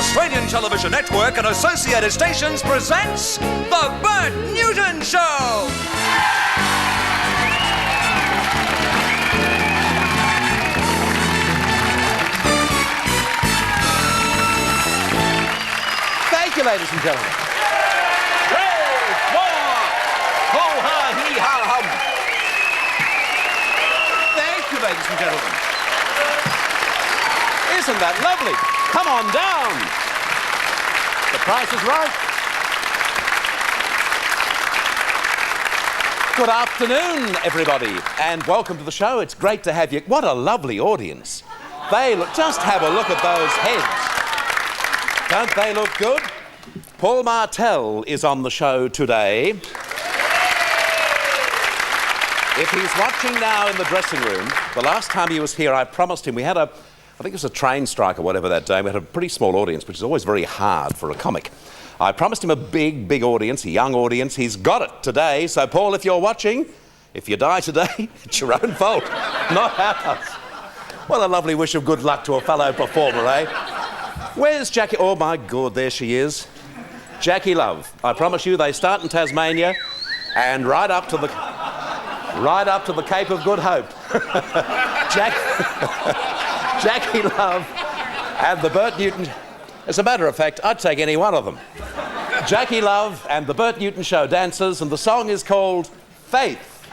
Australian Television Network and associated stations presents The Bert Newton Show. Thank you, ladies and gentlemen. Three, four, ho, ha, hee, ha, hum. Thank you, ladies and gentlemen. Isn't that lovely? Come on down. The price is right. Good afternoon, everybody, and welcome to the show. It's great to have you. What a lovely audience. They look, just have a look at those heads. Don't they look good? Paul Martell is on the show today. If he's watching now in the dressing room, the last time he was here, I promised him, we had I think it was a train strike or whatever that day. We had a pretty small audience, which is always very hard for a comic. I promised him a big audience, a young audience. He's got it today. So, Paul, if you're watching, if you die today, it's your own fault, not ours. What a lovely wish of good luck to a fellow performer, eh? Where's Jackie? Oh, my God, there she is. Jackie Love. I promise you, they start in Tasmania and right up to the Cape of Good Hope. Jackie Love and the Bert Newton... As a matter of fact, I'd take any one of them. Jackie Love and the Bert Newton Show dancers, and the song is called Faith.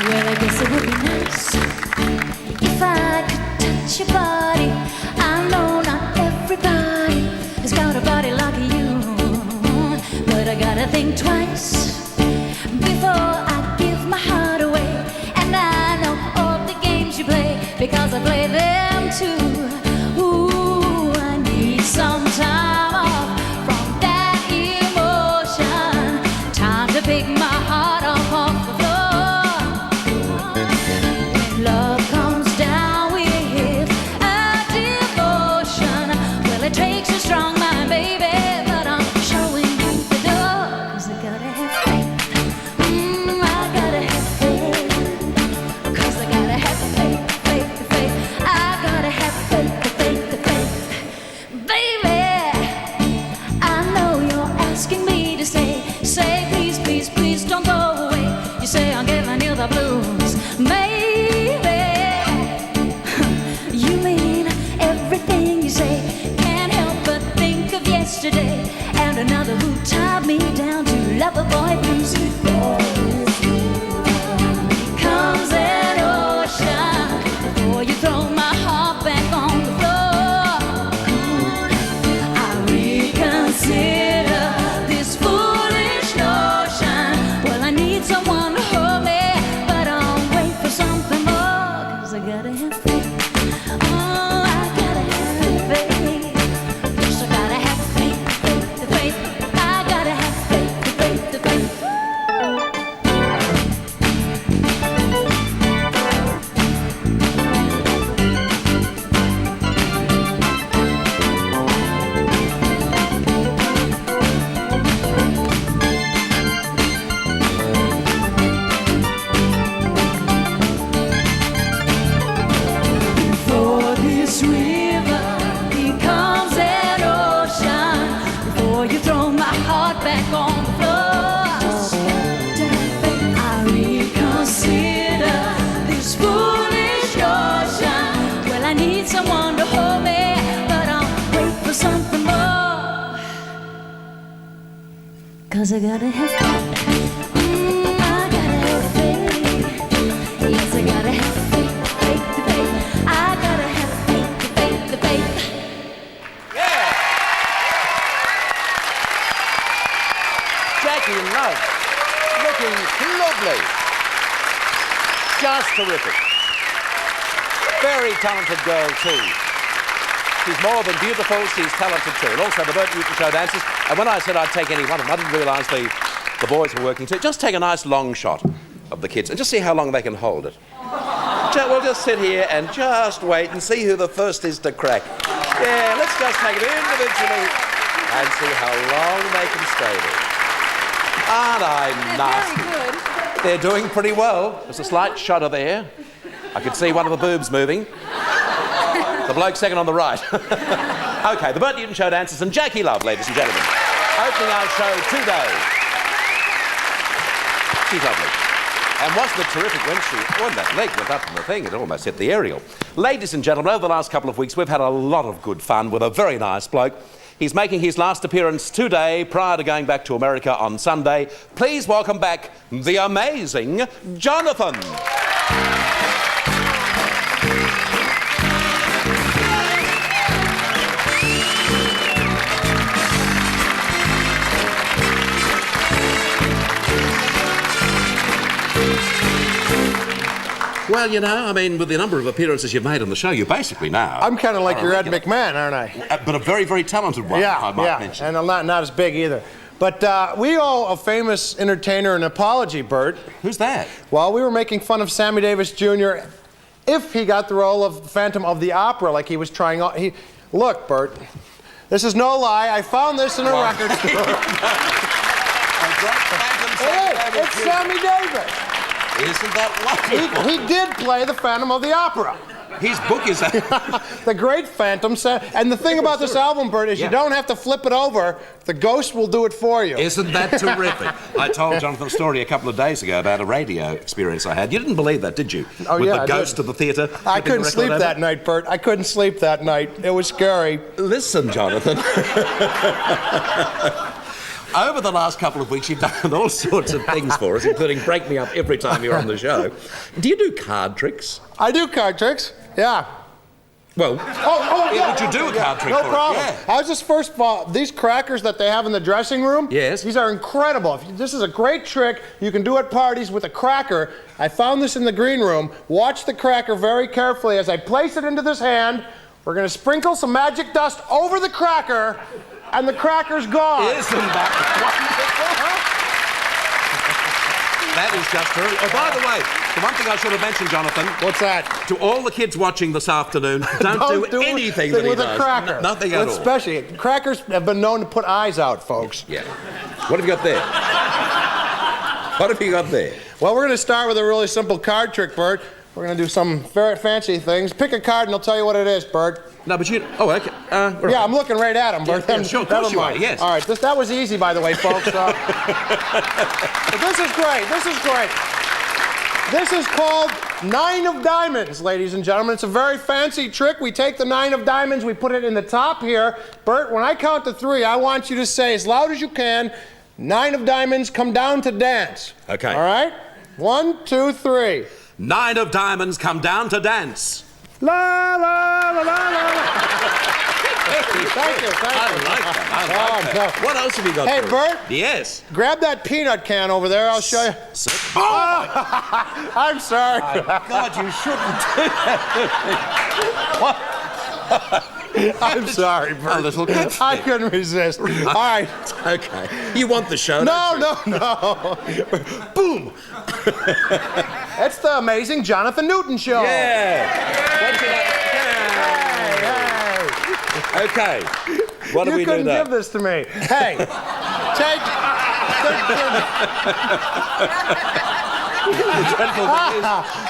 Well, I guess it would be nice if I could touch your body. I know not everybody has got a body like you, but I gotta think twice before I give my heart away. And I know all the games you play because I play them too. Ooh, I need some time off from that emotion. Time to pick my heart up off the floor. When love comes down with a devotion, well, it takes a strong mind, baby, but I'm showing you the door. 'Cause I gotta have faith. I gotta have faith. 'Cause I gotta have faith, faith, faith. I gotta have faith, faith, faith. Baby, I know you're asking me to say please, please, please don't go away. You say I'm giving you the blues, maybe. You mean everything you say. Can't help but think of yesterday and another who tied me down to lover boy blues. Comes an ocean before you throw my heart back on the floor. I reconsider this foolish notion. Well, I need someone to hold me, but I'll wait for something more. 'Cause I gotta have faith. Oh, I gotta have faith. Yes, I gotta have faith, faith, faith. I gotta have faith, faith, faith. For this river becomes an ocean before you throw my heart back on the floor. I reconsider this foolish notion. Well, I need someone to hold me, but I'll wait for something more. 'Cause I gotta have faith. I gotta have faith. Yes, I gotta have faith, faith, faith. I gotta have faith, faith, faith. Yeah. Jackie Love, looking lovely. Just terrific. Very talented girl too. She's more than beautiful, she's talented too. And also the Bert Newton Show dancers. And when I said I'd take any one of them, I didn't realise The boys were working too. Just take a nice long shot of the kids and just see how long they can hold it. We'll just sit here and just wait and see who the first is to crack. Yeah, let's just take it individually and see how long they can stay there. Aren't I nasty? Very good. They're doing pretty well. There's a slight shudder there. I could see one of the boobs moving. The bloke second on the right. OK, the Bert Newton Show dancers and Jackie Love, ladies and gentlemen. Opening our show today. She's lovely. And wasn't it terrific when that leg went up in the thing, it almost hit the aerial. Ladies and gentlemen, over the last couple of weeks, we've had a lot of good fun with a very nice bloke. He's making his last appearance today, prior to going back to America on Sunday. Please welcome back the amazing Jonathan. Well, you know, I mean, with the number of appearances you've made on the show, you basically now... I'm kind of like your Ed McMahon, aren't I? But a very, very talented one, I might mention. And I'm not as big either. But we owe a famous entertainer an apology, Bert. Who's that? Well, we were making fun of Sammy Davis Jr. if he got the role of Phantom of the Opera, like he was trying... Look, Bert, this is no lie. I found this in a record store. Hey, it's Sammy Davis. Isn't that wonderful? He did play the Phantom of the Opera. His book is... The great Phantom. And the thing about this album, Bert, is you don't have to flip it over. The ghost will do it for you. Isn't that terrific? I told Jonathan a story a couple of days ago about a radio experience I had. You didn't believe that, did you? Oh, With yeah, the ghost of the theatre. I couldn't sleep that night, Bert. I couldn't sleep that night. It was scary. Listen, Jonathan. Over the last couple of weeks, you've done all sorts of things for us, including break me up every time you're on the show. Do you do card tricks? I do card tricks, yeah. Well, yeah. would you do a card trick No for problem. It? Yeah. I was just first of all, these crackers that they have in the dressing room, yes, these are incredible. This is a great trick you can do at parties with a cracker. I found this in the green room. Watch the cracker very carefully as I place it into this hand. We're going to sprinkle some magic dust over the cracker, and the cracker's gone. Isn't that wonderful? That is just very... Oh, by the way, the one thing I should have mentioned, Jonathan... What's that? To all the kids watching this afternoon, don't do anything that he with does. A cracker. Nothing at all. Especially, crackers have been known to put eyes out, folks. Yeah. What have you got there? What have you got there? Well, we're going to start with a really simple card trick, Bert. We're going to do some very fancy things. Pick a card and I'll tell you what it is, Bert. No, but you... Oh, okay. Yeah, I'm looking right at him, Bert. Yeah, sure, of course you are, yes. All right, that was easy, by the way, folks. But this is great. This is great. This is called 9 of Diamonds, ladies and gentlemen. It's a very fancy trick. We take the 9 of Diamonds, we put it in the top here. Bert, when I count to 3, I want you to say as loud as you can, 9 of Diamonds, come down to dance. Okay. All right? 1, 2, 3. 9 of Diamonds, come down to dance. La, la, la, la, la. Thank you. I like that. What else have you got? Hey, Bert. Yes. Grab that peanut can over there. I'll show you. Oh! I'm sorry. God, you shouldn't do that. I'm sorry, Bert. A little bit. I couldn't resist. All right. Okay. You want the show? No. Boom. It's the amazing Jonathan Newton Show. Yeah. Hey. Okay. What do we do now? You couldn't give this to me. Hey, take...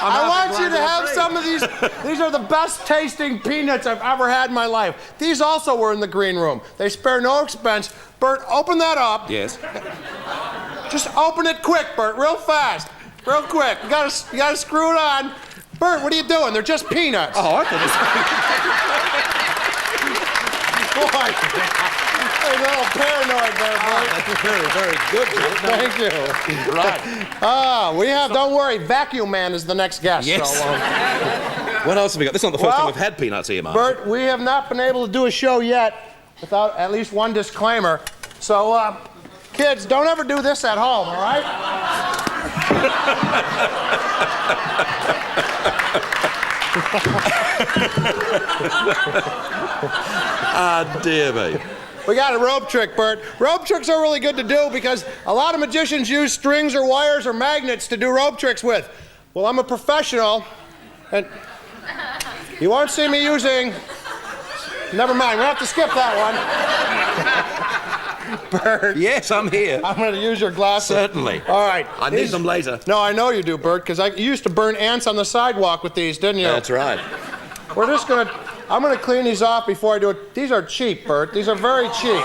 I want you to have some of these. These are the best tasting peanuts I've ever had in my life. These also were in the green room. They spare no expense. Bert, open that up. Yes. Just open it quick, Bert, real fast. Real quick. You gotta screw it on. Bert, what are you doing? They're just peanuts. Oh, I thought Boy. You're a little paranoid there, Bert. That's very, very good. Thank you. Right. Don't worry, Vacuum Man is the next guest. Yes. So, what else have we got? This is not the first time we've had peanuts here, Mark. Bert, we have not been able to do a show yet without at least one disclaimer. So, kids, don't ever do this at home, all right? Ah, dear me. We got a rope trick, Bert. Rope tricks are really good to do because a lot of magicians use strings or wires or magnets to do rope tricks with. Well, I'm a professional, and you won't see me using... Never mind, we'll have to skip that one. Bert. Yes, I'm here. I'm going to use your glasses. Certainly. All right. I need them later. No, I know you do, Bert, because you used to burn ants on the sidewalk with these, didn't you? That's right. We're just going to... I'm going to clean these off before I do it. These are cheap, Bert. These are very cheap.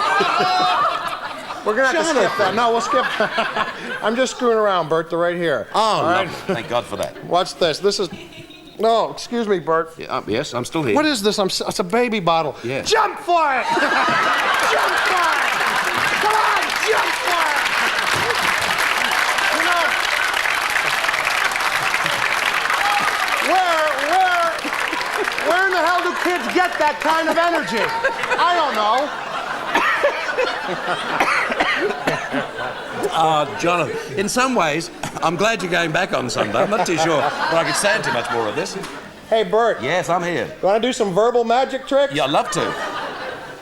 We're going to have to skip that. No, we'll skip that. I'm just screwing around, Bert. They're right here. Oh, all right? lovely. Thank God for that. Watch this. This is... No, excuse me, Bert. Yeah, yes, I'm still here. What is this? It's a baby bottle. Yeah. Jump for it! Jump for it! Come on, jump for it! You know, where in the hell do kids get that kind of energy? I don't know. Jonathan, in some ways, I'm glad you're going back on Sunday. I'm not too sure, but I could stand too much more of this. Hey, Bert. Yes, I'm here. You want to do some verbal magic tricks? Yeah, I'd love to.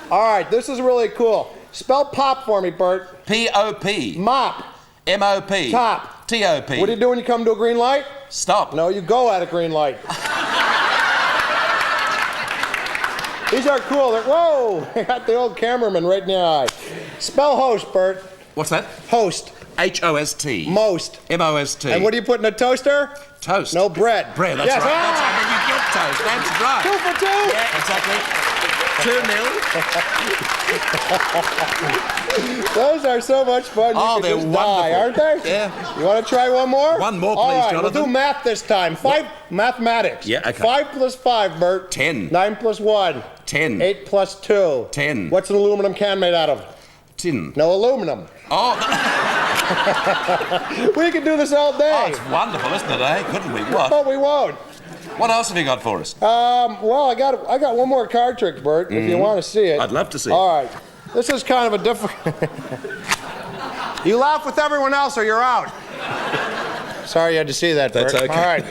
All right, this is really cool. Spell pop for me, Bert. P-O-P. Mop. M-O-P. Top. T-O-P. What do you do when you come to a green light? Stop. No, you go at a green light. These are cool. Whoa! I got the old cameraman right in the eye. Spell host, Bert. What's that? Host. H-O-S-T. Most. M-O-S-T. And what do you put in a toaster? Toast. No, bread. Bread, that's yes. right. Ah! That's how you get toast. That's right. 2 for 2? Yeah, exactly. 2-0. Those are so much fun. Oh, You they're could just wonderful. die, aren't they? Yeah. You want to try one more? One more, All please, right, Jonathan. We'll do math this time. Mathematics. Yeah, okay. 5 plus 5, Bert. 10. 9 plus 1. 10. 8 plus 2. 10. What's an aluminum can made out of? Tin. No aluminum. Oh, We could do this all day. it's wonderful, isn't it, eh? Couldn't we? What? But we won't. What else have you got for us? Well, I got one more card trick, Bert, if you want to see it. I'd love to see it. All right. This is kind of a different... You laugh with everyone else or you're out. Sorry you had to see that, Bert. That's okay. All right.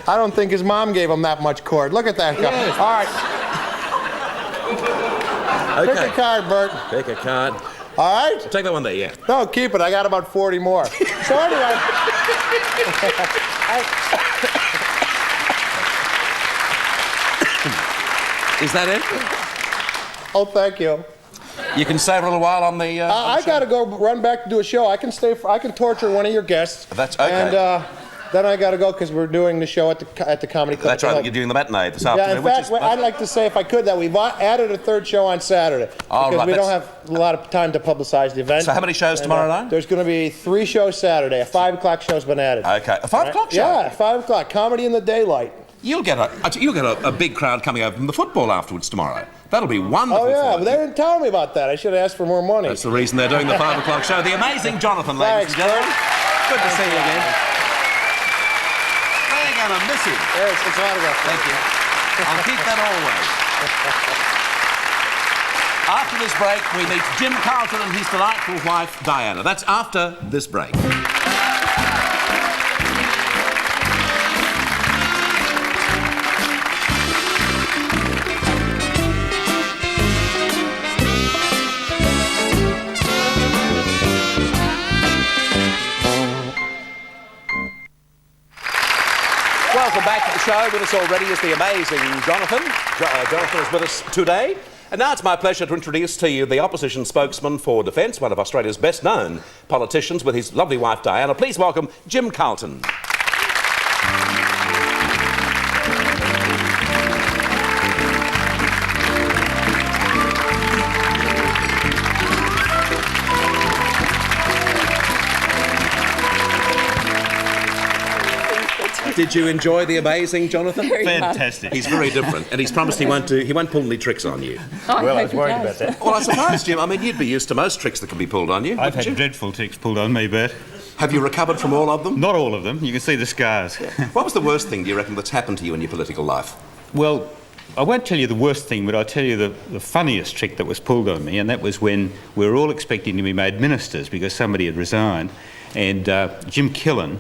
I don't think his mom gave him that much cord. Look at that guy. Yes. All right. Okay. Pick a card, Bert. Pick a card. All right? Take that one there, yeah. No, keep it. I got about 40 more. So anyway... Is that it? Oh, thank you. You can stay for a little while on the... I got to go run back to do a show. I can stay. I can torture one of your guests. That's okay. And then I got to go because we're doing the show at the comedy club. That's right, you're doing the matinee this Yeah, afternoon. in fact, I'd like to say, if I could, that we've added a third show on Saturday All because right, we don't have a lot of time to publicize the event. So how many shows tomorrow night? There's going to be 3 shows Saturday. A 5 o'clock show's been added. Okay, a 5 o'clock show? Yeah, 5 o'clock. Comedy in the daylight. You'll get a big crowd coming over from the football afterwards tomorrow. That'll be wonderful. Oh yeah, for but they didn't tell me about that. I should have asked for more money. That's the reason they're doing the 5 o'clock show. The amazing Jonathan, ladies Thanks, and gentlemen. Bert. Good to see you again. They're gonna miss you. Yes, it's an autograph. Thank you. I'll keep that always. After this break, we meet Jim Carlton and his delightful wife, Diana. That's after this break. Welcome back to the show. With us already is the amazing Jonathan. Jonathan is with us today. And now it's my pleasure to introduce to you the opposition spokesman for Defence, one of Australia's best-known politicians, with his lovely wife Diana. Please welcome Jim Carlton. Did you enjoy the amazing Jonathan? Fantastic. He's very different, and he's promised he won't pull any tricks on you. Well, I was worried about that. Well, I suppose, Jim, I mean, you'd be used to most tricks that can be pulled on you. I've wouldn't had you? dreadful tricks pulled on me, Bert. Have you recovered from all of them? Not all of them. You can see the scars. What was the worst thing, do you reckon, that's happened to you in your political life? Well, I won't tell you the worst thing, but I'll tell you the funniest trick that was pulled on me, and that was when we were all expecting to be made ministers because somebody had resigned, and Jim Killen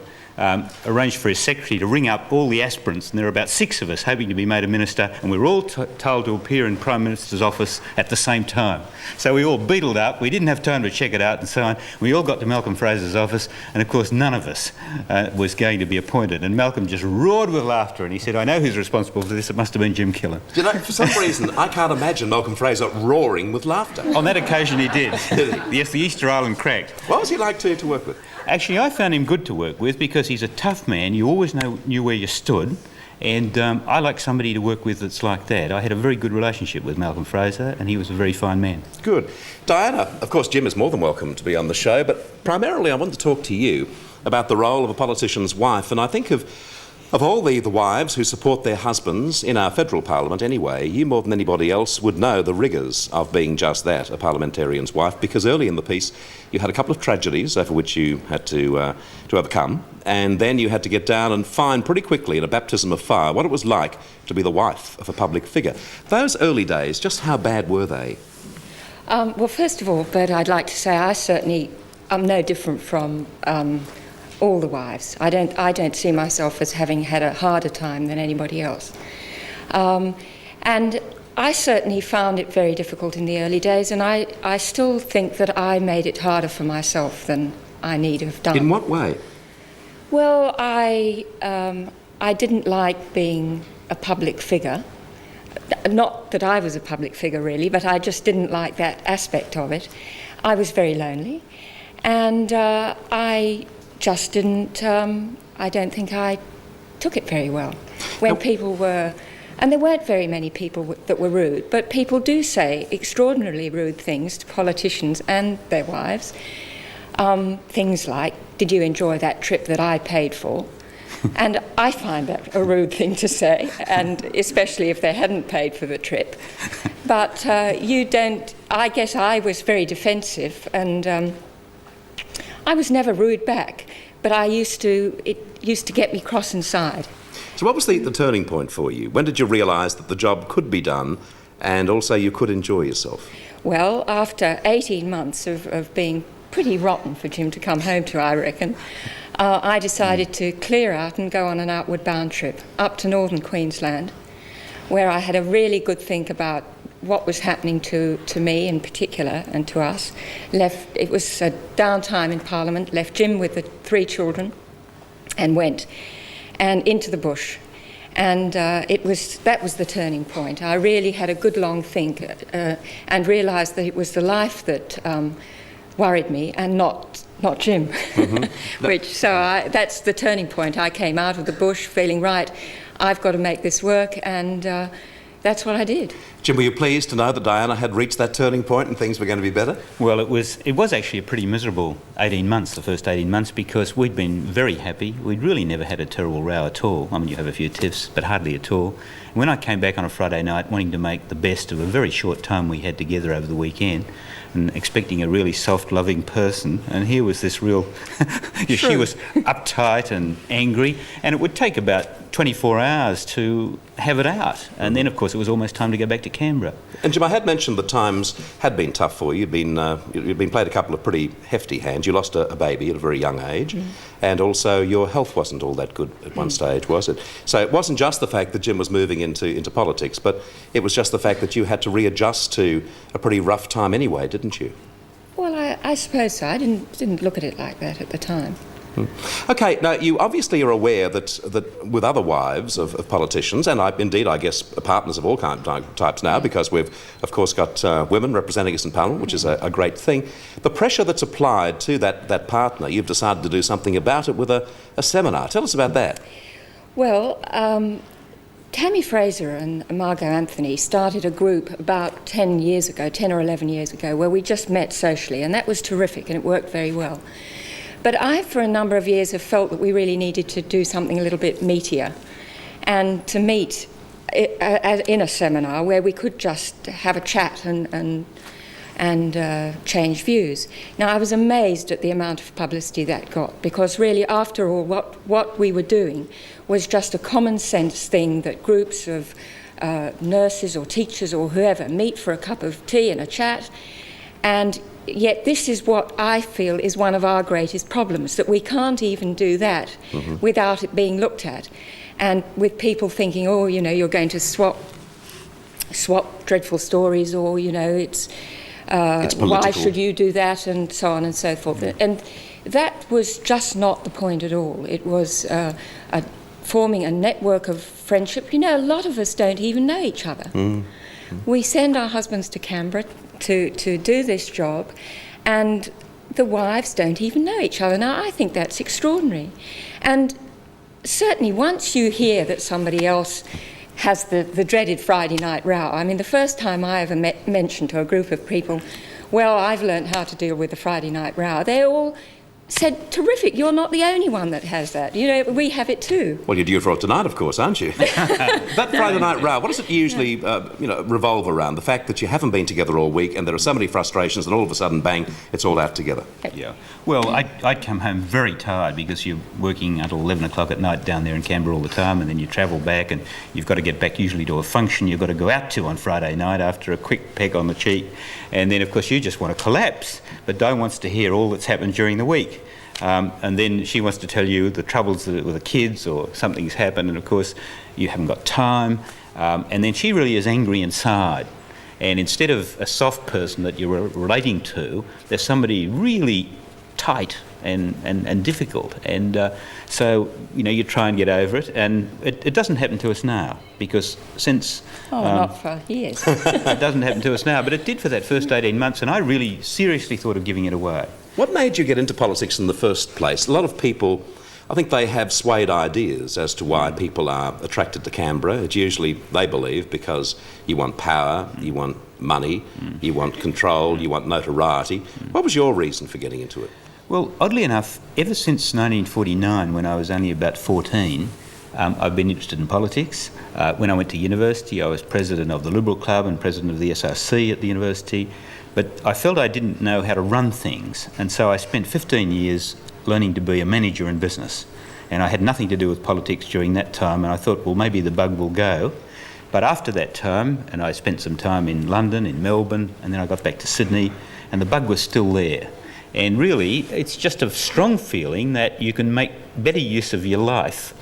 arranged for his secretary to ring up all the aspirants, and there were about 6 of us hoping to be made a minister, and we were all told to appear in Prime Minister's office at the same time. So we all beetled up, we didn't have time to check it out and so on. We all got to Malcolm Fraser's office, and of course none of us was going to be appointed. And Malcolm just roared with laughter, and he said, "I know who's responsible for this, it must have been Jim Killen." You know, for some reason, I can't imagine Malcolm Fraser roaring with laughter. On that occasion he did. Yes, the Easter Island cracked. What was he like to work with? Actually, I found him good to work with because he's a tough man. You always knew where you stood. And I like somebody to work with that's like that. I had a very good relationship with Malcolm Fraser, and he was a very fine man. Good. Diana, of course, Jim is more than welcome to be on the show, but primarily I want to talk to you about the role of a politician's wife. And I think of all the wives who support their husbands in our federal parliament anyway, you more than anybody else would know the rigours of being just that, a parliamentarian's wife, because early in the piece you had a couple of tragedies over which you had to overcome, and then you had to get down and find pretty quickly in a baptism of fire what it was like to be the wife of a public figure. Those early days, just how bad were they? Well, first of all, Bert, I'd like to say I'm no different from all the wives. I don't see myself as having had a harder time than anybody else. And I certainly found it very difficult in the early days, and I still think that I made it harder for myself than I need have done. In what way? Well, I didn't like being a public figure. Not that I was a public figure, really, but I just didn't like that aspect of it. I was very lonely, and I just didn't, I don't think I took it very well. When people were, and there weren't very many people that were rude, but people do say extraordinarily rude things to politicians and their wives. Things like, "Did you enjoy that trip that I paid for?" And I find that a rude thing to say, and especially if they hadn't paid for the trip. But you don't, I guess I was very defensive, and I was never rude back, but it used to get me cross inside. So what was the turning point for you? When did you realise that the job could be done and also you could enjoy yourself? Well, after 18 months of being pretty rotten for Jim to come home to, I reckon, I decided to clear out and go on an outward bound trip up to northern Queensland, where I had a really good think about what was happening to me in particular and to us. It was a downtime in Parliament, left Jim with the 3 children and went and into the bush. And that was the turning point. I really had a good long think and realised that it was the life that worried me and not Jim. Mm-hmm. That's the turning point. I came out of the bush feeling, right, I've got to make this work, and that's what I did. Jim, were you pleased to know that Diana had reached that turning point and things were going to be better? Well, it was actually a pretty miserable 18 months, the first 18 months, because we'd been very happy. We'd really never had a terrible row at all. I mean, you have a few tiffs, but hardly at all. And when I came back on a Friday night wanting to make the best of a very short time we had together over the weekend, and expecting a really soft, loving person, and here was this real... She was uptight and angry, and it would take about 24 hours to have it out. And then, of course, it was almost time to go back to Canberra. And Jim, I had mentioned that times had been tough for you. You'd been played a couple of pretty hefty hands. You lost a baby at a very young age, and also your health wasn't all that good at one stage, was it? So it wasn't just the fact that Jim was moving into politics, but it was just the fact that you had to readjust to a pretty rough time anyway, didn't you? Well, I suppose so. I didn't look at it like that at the time. OK, now you obviously are aware that with other wives of politicians, and I guess partners of all types now, because we've of course got women representing us in Parliament, which is a great thing. The pressure that's applied to that partner, you've decided to do something about it with a seminar. Tell us about that. Well, Tammy Fraser and Margot Anthony started a group about 10 or 11 years ago, where we just met socially, and that was terrific and it worked very well. But I, for a number of years, have felt that we really needed to do something a little bit meatier and to meet in a seminar where we could just have a chat and change views. Now, I was amazed at the amount of publicity that got, because really, after all, what we were doing was just a common sense thing that groups of nurses or teachers or whoever meet for a cup of tea and a chat, And yet this is what I feel is one of our greatest problems, that we can't even do that without it being looked at. And with people thinking, oh, you know, you're going to swap dreadful stories, or, you know, it's why should you do that, and so on and so forth. And that was just not the point at all. It was forming a network of friendship. You know, a lot of us don't even know each other. We send our husbands to Canberra to do this job, and the wives don't even know each other. Now, I think that's extraordinary. And certainly once you hear that somebody else has the dreaded Friday night row, I mean, the first time I ever mentioned to a group of people, well, I've learned how to deal with the Friday night row, they all said, terrific, you're not the only one that has that. You know, we have it too. Well, you're due for it tonight, of course, aren't you? That Friday night row, what does it usually revolve around? The fact that you haven't been together all week and there are so many frustrations and all of a sudden, bang, it's all out together. Yeah. Well, I'd come home very tired because you're working until 11 o'clock at night down there in Canberra all the time, and then you travel back and you've got to get back usually to a function you've got to go out to on Friday night after a quick peck on the cheek. And then, of course, you just want to collapse, but Di wants to hear all that's happened during the week. And then she wants to tell you the troubles with the kids or something's happened, and of course you haven't got time. And then she really is angry inside. And instead of a soft person that you're relating to, there's somebody really tight and difficult. And so, you know, you try and get over it. And it doesn't happen to us now, because since... not for years. It doesn't happen to us now, but it did for that first 18 months, and I really seriously thought of giving it away. What made you get into politics in the first place? A lot of people, I think they have swayed ideas as to why people are attracted to Canberra. It's usually, they believe, because you want power, you want money, you want control, you want notoriety. What was your reason for getting into it? Well, oddly enough, ever since 1949, when I was only about 14, I've been interested in politics. When I went to university, I was president of the Liberal Club and president of the SRC at the university. But I felt I didn't know how to run things, and so I spent 15 years learning to be a manager in business. And I had nothing to do with politics during that time, and I thought, well, maybe the bug will go. But after that time, and I spent some time in London, in Melbourne, and then I got back to Sydney, and the bug was still there. And really, it's just a strong feeling that you can make better use of your life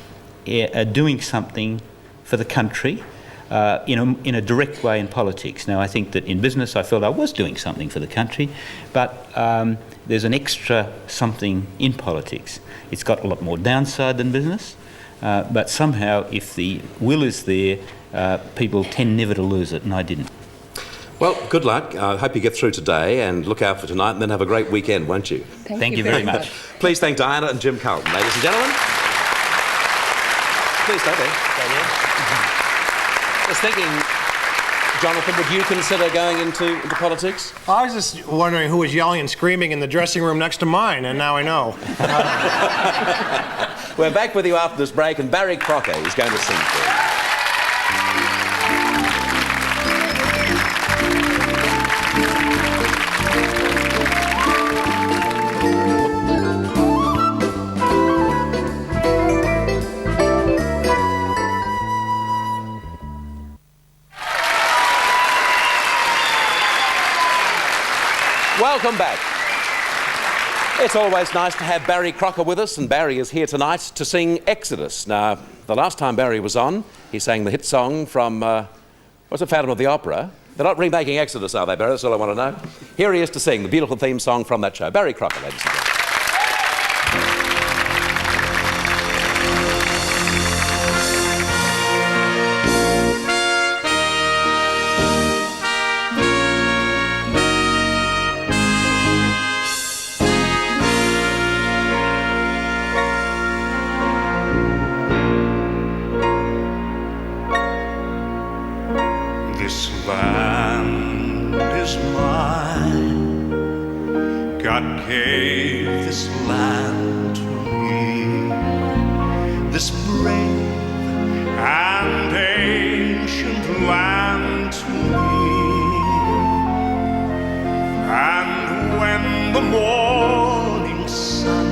doing something for the country, in a direct way in politics. Now, I think that in business I felt I was doing something for the country, but there's an extra something in politics. It's got a lot more downside than business, but somehow if the will is there, people tend never to lose it, and I didn't. Well, good luck. I hope you get through today and look out for tonight, and then have a great weekend, won't you? Thank you very much. Please thank Diana and Jim Carlton. Ladies and gentlemen, please stay there. I was thinking, Jonathan, would you consider going into politics? I was just wondering who was yelling and screaming in the dressing room next to mine, and now I know. We're back with you after this break, and Barry Crocker is going to sing for you. Welcome back. It's always nice to have Barry Crocker with us, and Barry is here tonight to sing Exodus. Now, the last time Barry was on, he sang the hit song from, what's it, Phantom of the Opera? They're not remaking Exodus, are they, Barry? That's all I want to know. Here he is to sing the beautiful theme song from that show. Barry Crocker, ladies and gentlemen. This land is mine. God gave this land to me. This brave and ancient land to me. And when the morning sun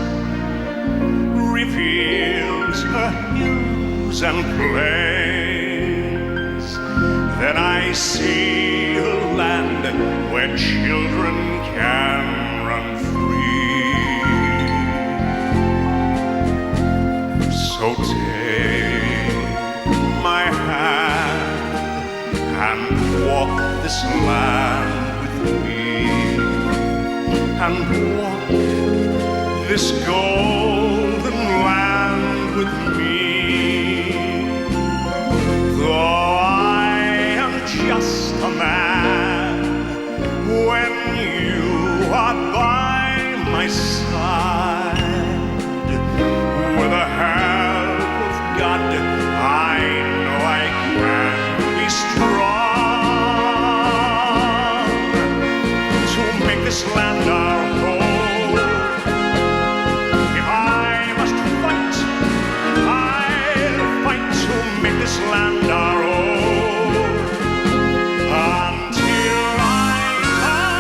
reveals her hills and plains, then I see a land where children and walk this golden land with me. Though I am just a man, when you are by my side, with the help of God, I know I can be strong to make this land our home. If I must fight, I'll fight to make this land our own until I die.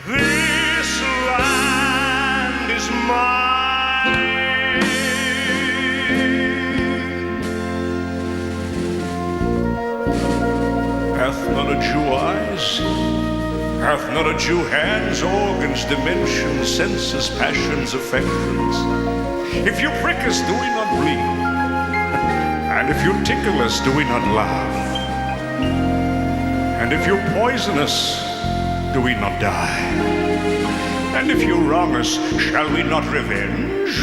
This land is mine. Hath not a Jew eyes? Hath not a Jew hands, organs, dimensions, senses, passions, affections? If you prick us, do we not bleed? And if you tickle us, do we not laugh? And if you poison us, do we not die? And if you wrong us, shall we not revenge?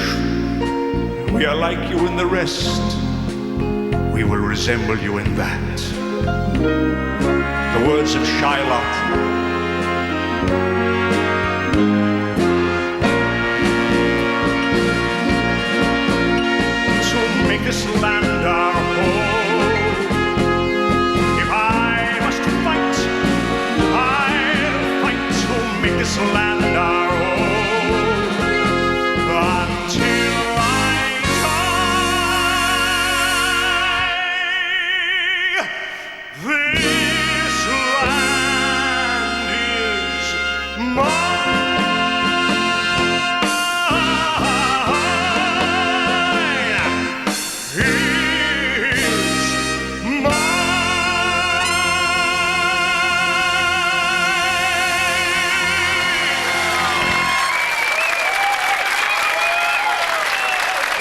We are like you in the rest. We will resemble you in that. The words of Shylock. To make this land our home. If I must fight, I'll fight to make this land our own until I die. This land is mine.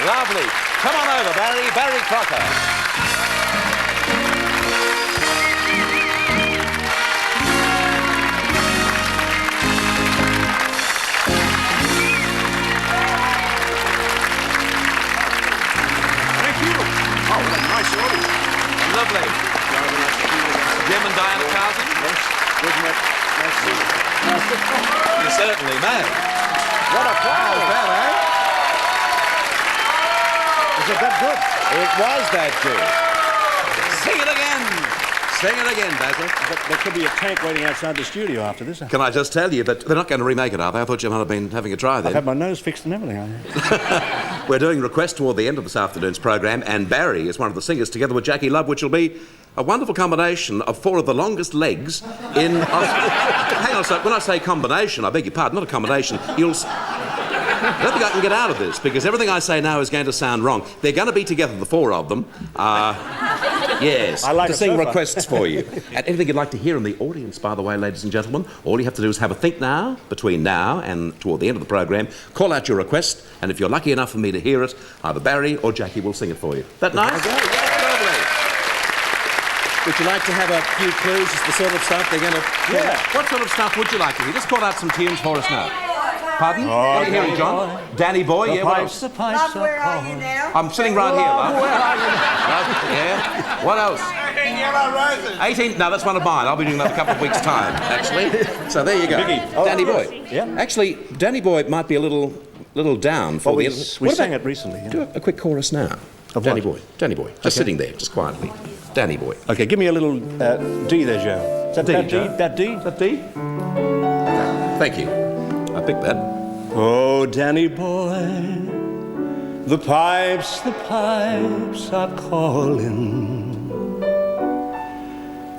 Lovely. Come on over, Barry. Barry Crocker. Lovely. Jim and Diana Carlton? You certainly may. What a crowd, eh? Is it that good? It was that good. Sing it again. Sing it again, Basil. There could be a tank waiting outside the studio after this. Can I just tell you, but they're not going to remake it, are they? I thought you might have been having a try I've then. had my nose fixed and everything. We're doing requests toward the end of this afternoon's program, and Barry is one of the singers together with Jackie Love, which will be a wonderful combination of four of the longest legs in... Hang on a sec. When I say combination, I beg your pardon, not a combination. I don't think I can get out of this, because everything I say now is going to sound wrong. They're going to be together, the four of them. Yes, I like to it sing so far. requests for you. And anything you'd like to hear in the audience, by the way, ladies and gentlemen, all you have to do is have a think now, between now and toward the end of the program, call out your request, and if you're lucky enough for me to hear it, either Barry or Jackie will sing it for you. That nice? Okay. Yes, lovely. Would you like to have a few clues as the sort of stuff they're going to... Yeah. What sort of stuff would you like to hear? Just call out some tunes for us now. Pardon? What are you hearing, John? Danny Boy, yeah, what else? The pipes Love, where are you now? I'm sitting right here, love. Yeah. What else? 18. No, that's one of mine. I'll be doing that in a couple of weeks' time, actually. So there you go. Danny Boy. Yeah. Actually, Danny Boy might be a little down for Well, we the... sang it recently. Yeah. Do a quick chorus now. Of Danny what? Boy. Danny Boy. Just sitting there, just quietly. Danny Boy. Okay, give me a little D there, Joe. Is that D, that D? Joe. That D? That D? Thank you. I picked that. Oh, Danny boy, the pipes are calling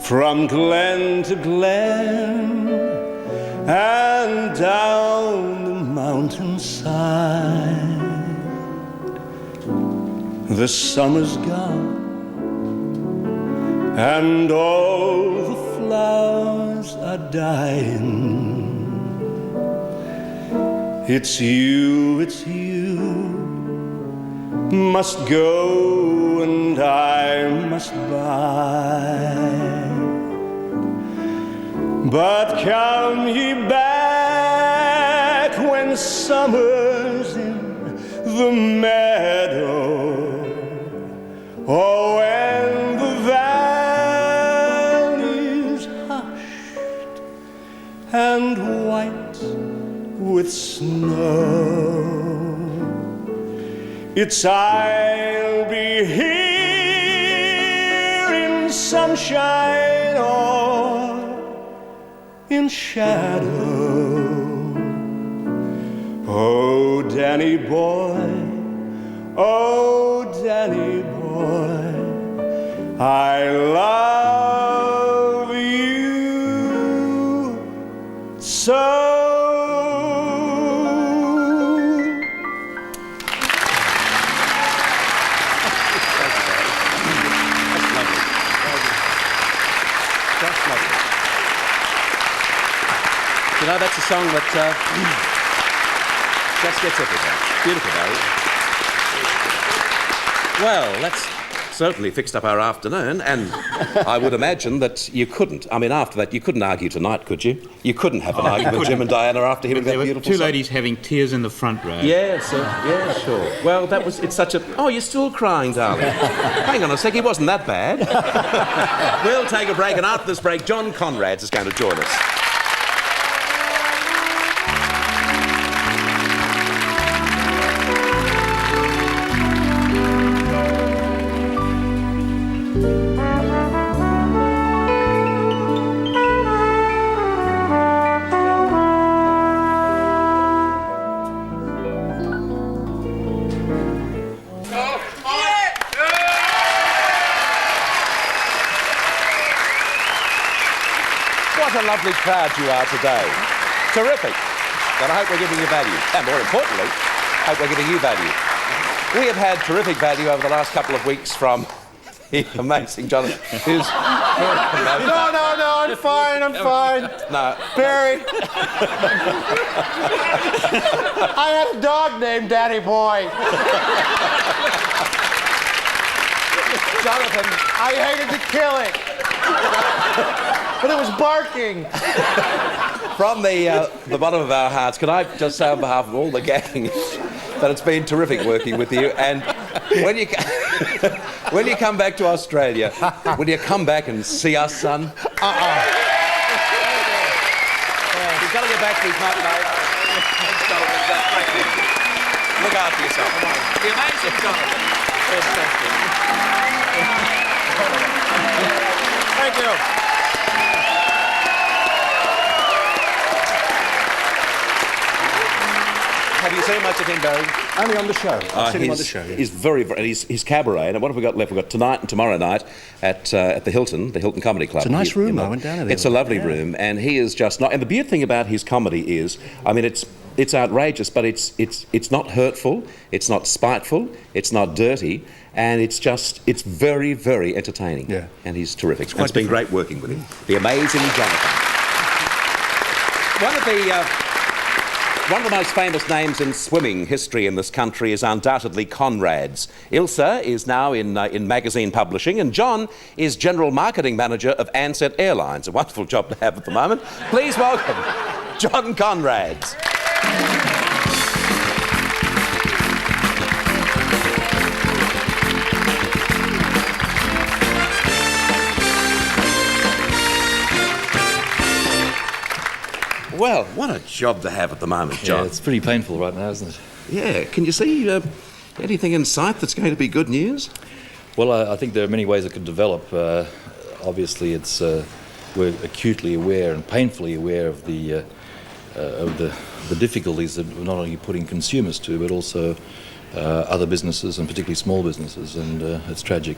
from glen to glen and down the mountainside. The summer's gone and all the flowers are dying. It's you, must go and I must buy. But come ye back when summer's in the meadow, or when the valley's hushed and white with snow. It's I'll be here in sunshine or in shadow. Oh, Danny boy, oh, Danny boy, I love you so. You know, that's a song that just gets everything. Beautiful, Barry. Well, that's certainly fixed up our afternoon, and I would imagine that you couldn't. I mean, after that, you couldn't argue tonight, could you? You couldn't have an argument with Jim and Diana after hearing that There were beautiful two song. ladies having tears in the front row. Yeah, sure. Well, it's such a... Oh, you're still crying, darling. Hang on a sec, it wasn't that bad. We'll take a break, and after this break, John Conrads is going to join us. What a lovely crowd you are today. Terrific. But I hope we're giving you value. And more importantly, I hope we're giving you value. We have had terrific value over the last couple of weeks from the amazing Jonathan, who's... No, I'm fine. No. Barry. I had a dog named Danny Boy. Jonathan, I hated to kill it. But it was barking. from the bottom of our hearts, can I just say on behalf of all the gang that it's been terrific working with you, and when you when you come back to Australia, will you come back and see us, son? He's got to get back to his mate. Look after yourself. The amazing Jonathan. Thank you. Have you seen much of him, Barry? Only on the show. I've seen him on the He's- show. Yeah. He's very, and his cabaret. And what have we got left? We've got tonight and tomorrow night at the Hilton Comedy Club. It's a nice here, room. you know. I went down there the It's a other lovely night. room, and he is just not. And the beautiful thing about his comedy is, I mean, it's outrageous, but it's not hurtful, it's not spiteful, it's not dirty, and it's very, very entertaining. Yeah. And he's terrific. quite It's been different. great working with him. The amazing Jonathan. One of the most famous names in swimming history in this country is undoubtedly Conrads. Ilsa is now in magazine publishing, and John is General Marketing Manager of Ansett Airlines. A wonderful job to have at the moment. Please welcome John Conrads. Well, what a job to have at the moment, John. Yeah, it's pretty painful right now, isn't it? Yeah, can you see anything in sight that's going to be good news? Well, I think there are many ways it could develop. Obviously, it's we're acutely aware and painfully aware of the difficulties that we're not only putting consumers to, but also other businesses, and particularly small businesses, and it's tragic.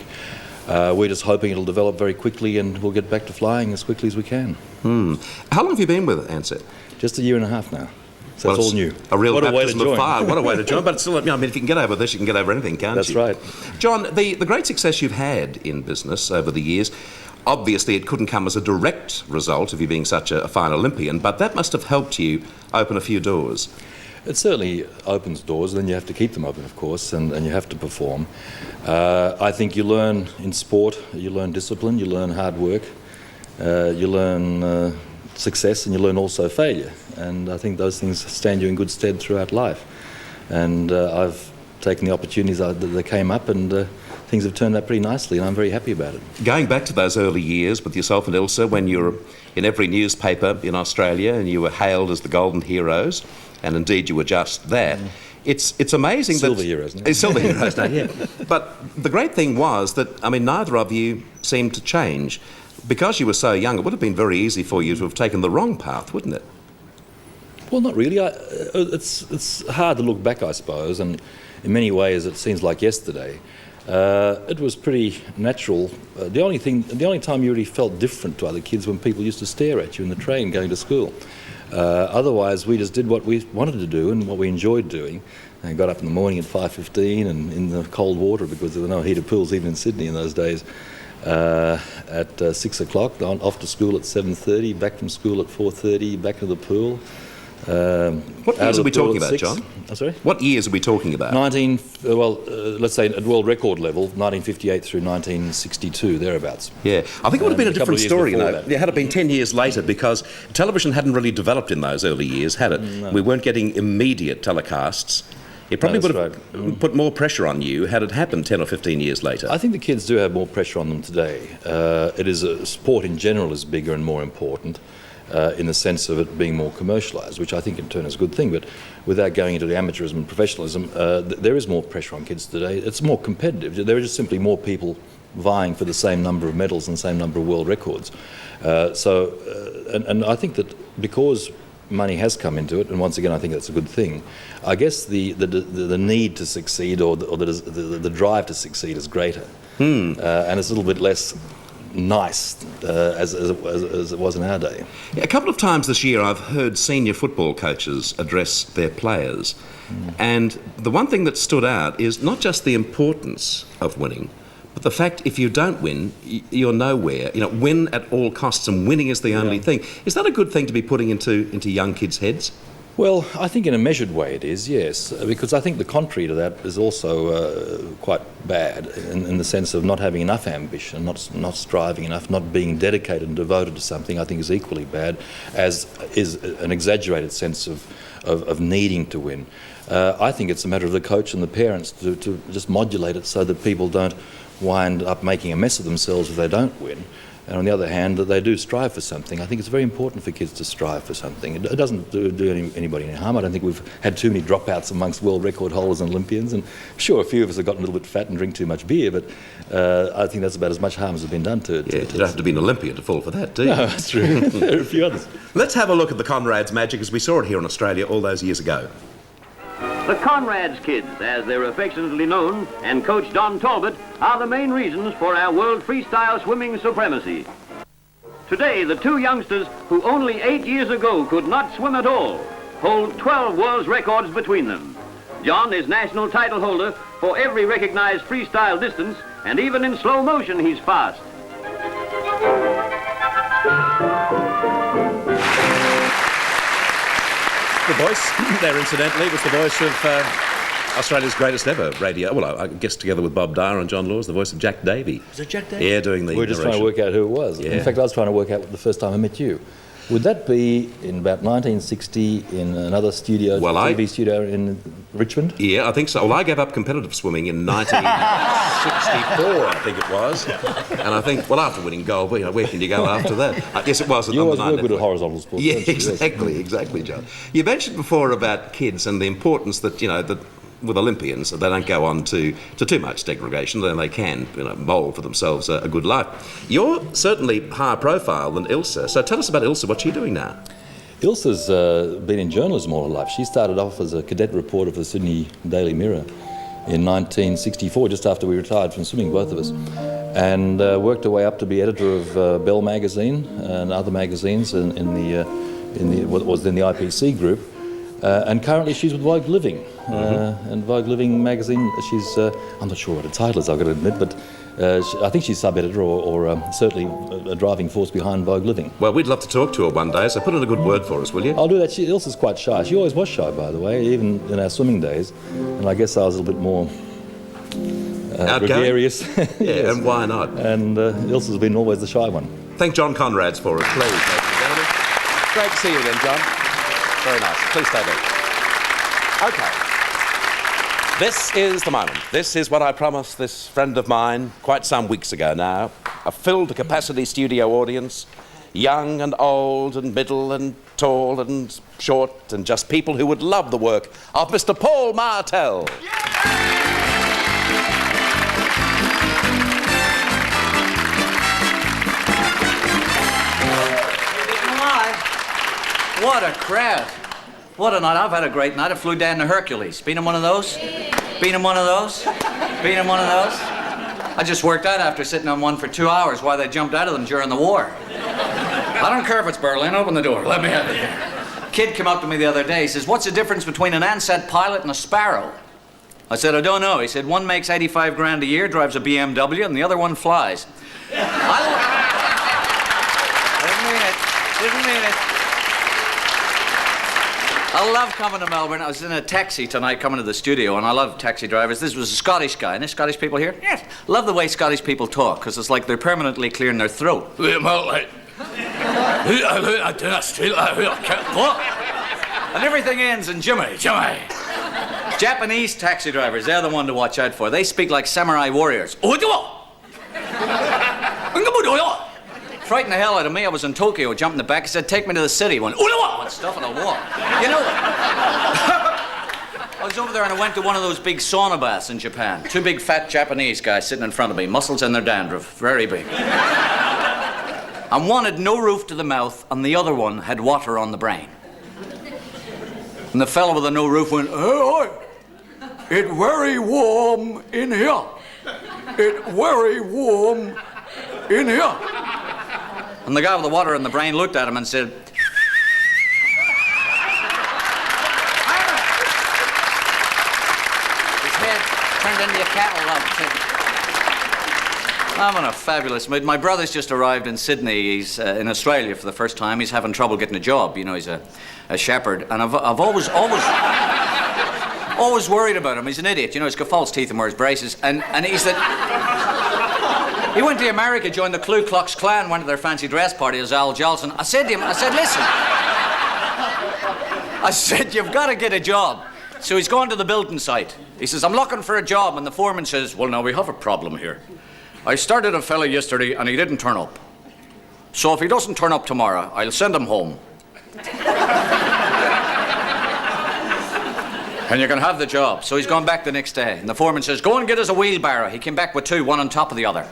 We're just hoping it'll develop very quickly and we'll get back to flying as quickly as we can. How long have you been with Ansett? Just a year and a half now. So Well, it's all it's new. A real What a way to baptism of join. fire. What a way to join. But it's still, I mean, if you can get over this, you can get over anything, can't That's you? right. John, the great success you've had in business over the years, obviously it couldn't come as a direct result of you being such a fine Olympian, but that must have helped you open a few doors. It certainly opens doors, then you have to keep them open, of course, and you have to perform. I think you learn in sport, you learn discipline, you learn hard work, you learn success and you learn also failure. And I think those things stand you in good stead throughout life. And I've taken the opportunities that came up, and things have turned out pretty nicely, and I'm very happy about it. Going back to those early years with yourself and Ilse, when you were in every newspaper in Australia and you were hailed as the golden heroes, and indeed you were just that, it's amazing Silver that... heroes now. Silver heroes now, yeah. But the great thing was that, I mean, neither of you seemed to change. Because you were so young, it would have been very easy for you to have taken the wrong path, wouldn't it? Well, not really. It's hard to look back, I suppose, and in many ways it seems like yesterday. It was pretty natural. The only time you really felt different to other kids when people used to stare at you in the train going to school. Otherwise, we just did what we wanted to do and what we enjoyed doing. And got up in the morning at 5:15 and in the cold water, because there were no heated pools even in Sydney in those days. At 6 o'clock, off to school at 7:30, back from school at 4:30, back to the pool. What years are we talking about, John? I'm sorry? What years are we talking about? Let's say at world record level, 1958 through 1962, thereabouts. Yeah, I think it would have been a different story, you know. that. It had been 10 years later, because television hadn't really developed in those early years, had it? No. We weren't getting immediate telecasts. It probably would have put more pressure on you had it happened 10 or 15 years later. I think the kids do have more pressure on them today. Sport in general is bigger and more important. In the sense of it being more commercialised, which I think in turn is a good thing, but without going into the amateurism and professionalism, there is more pressure on kids today. It's more competitive. There are just simply more people vying for the same number of medals and the same number of world records. And I think that because money has come into it, and once again I think that's a good thing, I guess the need to succeed, or the drive to succeed is greater. And it's a little bit less nice as it was in our day. Yeah, a couple of times this year I've heard senior football coaches address their players, and the one thing that stood out is not just the importance of winning, but the fact if you don't win, you're nowhere. You know, win at all costs, and winning is the only thing. Is that a good thing to be putting into young kids' heads? Well, I think in a measured way it is, yes, because I think the contrary to that is also quite bad in the sense of not having enough ambition, not striving enough, not being dedicated and devoted to something. I think is equally bad, as is an exaggerated sense of needing to win. I think it's a matter of the coach and the parents to just modulate it so that people don't wind up making a mess of themselves if they don't win. And on the other hand, that they do strive for something. I think it's very important for kids to strive for something. It doesn't do anybody any harm. I don't think we've had too many dropouts amongst world record holders and Olympians. And sure, a few of us have gotten a little bit fat and drink too much beer, but I think that's about as much harm as has been done to it. Yeah, you don't have to be an Olympian to fall for that, do you? No, that's true. There are a few others. Let's have a look at the Conrad's magic as we saw it here in Australia all those years ago. The Conrad's kids, as they're affectionately known, and Coach Don Talbot, are the main reasons for our world freestyle swimming supremacy. Today, the two youngsters who only 8 years ago could not swim at all hold 12 world's records between them. John is national title holder for every recognized freestyle distance, and even in slow motion he's fast. The voice there, incidentally, was the voice of Australia's greatest ever radio. Well, I guess together with Bob Dyer and John Laws, the voice of Jack Davey. Was it Jack Davey? Yeah, doing the We were just trying to work out who it was. Yeah. In fact, I was trying to work out the first time I met you. Would that be in about 1960 in another studio, TV studio in Richmond? Yeah, I think so. Well, I gave up competitive swimming in 1964, I think it was. And I think, well, after winning gold, you know, where can you go after that? Yes, it was. You always were good at horizontal sports. Yeah, exactly, John. You mentioned before about kids and the importance that, you know, that with Olympians, they don't go on to too much degradation, then they can, you know, mould for themselves a good life. You're certainly higher profile than Ilse, so tell us about Ilse. What's she doing now? Ilse's been in journalism all her life. She started off as a cadet reporter for the Sydney Daily Mirror in 1964, just after we retired from swimming, both of us, and worked her way up to be editor of Bell magazine and other magazines in what was then the IPC group. And currently she's with Vogue Living. And Vogue Living magazine, she's, I'm not sure what her title is, I've got to admit, but I think she's sub-editor or certainly a driving force behind Vogue Living. Well, we'd love to talk to her one day, so put in a good word for us, will you? I'll do that. Ilse's quite shy. She always was shy, by the way, even in our swimming days. And I guess I was a little bit more gregarious. Yeah, yes. and why not? And Ilse's been always the shy one. Thank John Conrads for us, please, ladies and gentlemen. great to see you again, John. Very nice. Please stay there. Okay. This is the moment. This is what I promised this friend of mine quite some weeks ago now. A filled-to-capacity studio audience, young and old and middle and tall and short, and just people who would love the work of Mr. Paul Martell. What a crowd. What a night. I've had a great night. I flew down to Hercules. Been in one of those? Been in one of those? Been in one of those? I just worked out after sitting on one for 2 hours why they jumped out of them during the war. I don't care if it's Berlin. Open the door. Let me have it here. Kid came up to me the other day. He says, what's the difference between an Ansett pilot and a sparrow? I said, I don't know. He said, one makes 85 grand a year, drives a BMW, and the other one flies. Didn't mean it. I love coming to Melbourne. I was in a taxi tonight coming to the studio, and I love taxi drivers. This was a Scottish guy. Any Scottish people here? Yes. Love the way Scottish people talk, because it's like they're permanently clearing their throat. And everything ends in Jimmy. Japanese taxi drivers, they're the one to watch out for. They speak like samurai warriors. Frightened the hell out of me. I was in Tokyo, jumped in the back. He said, take me to the city. Went stuff in a wall. You know, I was over there and I went to one of those big sauna baths in Japan. Two big fat Japanese guys sitting in front of me, muscles in their dandruff, very big. And one had no roof to the mouth, and the other one had water on the brain. And the fellow with the no roof went, hey, it's very warm in here. It's very warm in here. And the guy with the water in the brain looked at him and said, his head turned into a cattle lump. I'm in a fabulous mood. My brother's just arrived in Sydney. He's in Australia for the first time. He's having trouble getting a job. You know, he's a shepherd. And I've always worried about him. He's an idiot. You know, he's got false teeth and wears braces. And he said... He went to America, joined the Ku Klux Klan, went to their fancy dress party as Al Jolson. I said to him, listen. I said, you've got to get a job. So he's gone to the building site. He says, I'm looking for a job. And the foreman says, well, now we have a problem here. I started a fella yesterday and he didn't turn up. So if he doesn't turn up tomorrow, I'll send him home. And you can have the job. So he's gone back the next day. And the foreman says, go and get us a wheelbarrow. He came back with two, one on top of the other.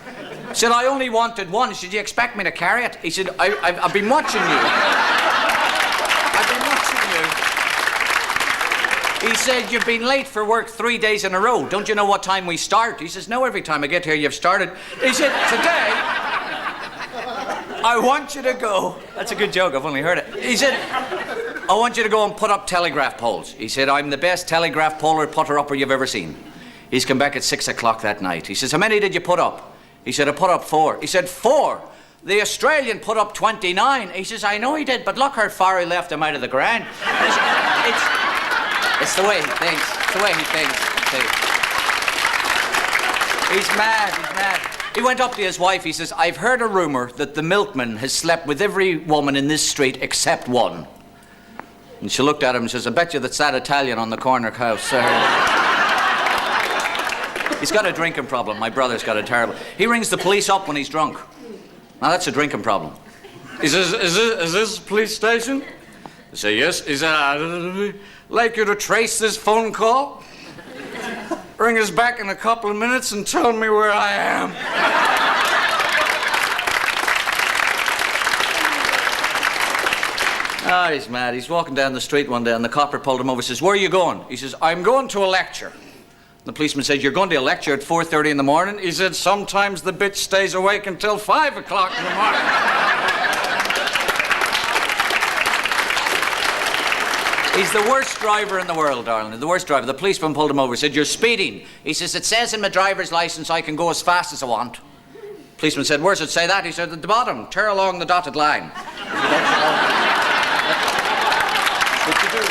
He said, I only wanted one. He said, do you expect me to carry it? He said, I've been watching you. I've been watching you. He said, you've been late for work 3 days in a row. Don't you know what time we start? He says, no, every time I get here, you've started. He said, today, I want you to go. That's a good joke, I've only heard it. He said, I want you to go and put up telegraph poles. He said, I'm the best telegraph pole putter-upper you've ever seen. He's come back at 6 o'clock that night. He says, how many did you put up? He said, I put up 4. He said, 4? The Australian put up 29. He says, I know he did, but look how far he left him out of the ground. It's the way he thinks. It's the way he thinks. He's mad. He went up to his wife. He says, I've heard a rumor that the milkman has slept with every woman in this street except one. And she looked at him and says, I bet you that's that Italian on the corner house. He's got a drinking problem. My brother's got a terrible... He rings the police up when he's drunk. Now, that's a drinking problem. He says, is this a police station? I say, yes. He said, I'd like you to trace this phone call. Ring us back in a couple of minutes and tell me where I am. Ah, he's mad. He's walking down the street one day and the copper pulled him over and says, where are you going? He says, I'm going to a lecture. The policeman said, you're going to a lecture at 4:30 in the morning? He said, sometimes the bitch stays awake until 5 o'clock in the morning. He's the worst driver in the world, darling. The worst driver. The policeman pulled him over and said, you're speeding. He says, it says in my driver's license I can go as fast as I want. The policeman said, where's it say that? He said, at the bottom, tear along the dotted line. What you do?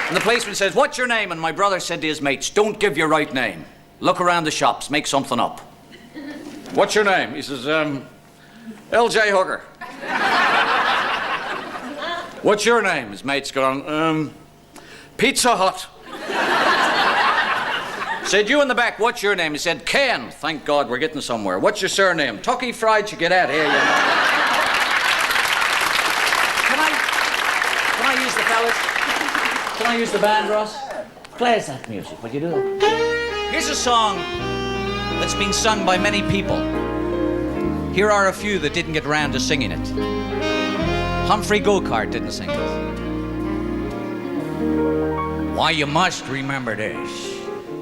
And the policeman says, what's your name? And my brother said to his mates, don't give your right name. Look around the shops, make something up. What's your name? He says, L.J. Hooker. What's your name? His mate's gone, Pizza Hut. Said, you in the back, what's your name? He said, Ken. Thank God we're getting somewhere. What's your surname? Tucky Fried, you get out here, you know. Can I use the fellas? Can I use the band, Ross? Play us that music, will you do that? Here's a song that's been sung by many people. Here are a few that didn't get around to singing it. Humphrey Gokart didn't sing it. Why, you must remember this.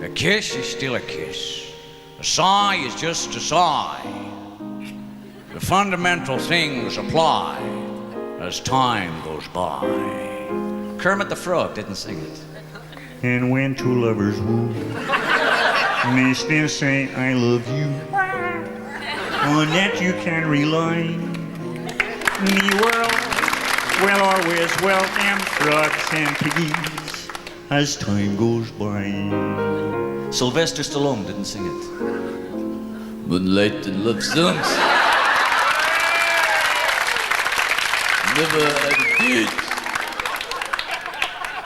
A kiss is still a kiss. A sigh is just a sigh. The fundamental things apply as time goes by. Kermit the Frog didn't sing it. And when two lovers woo, they still say I love you. On that you can rely. The world will always welcome frogs and piggies as time goes by. Sylvester Stallone didn't sing it. Moonlight and love songs. Never had a date.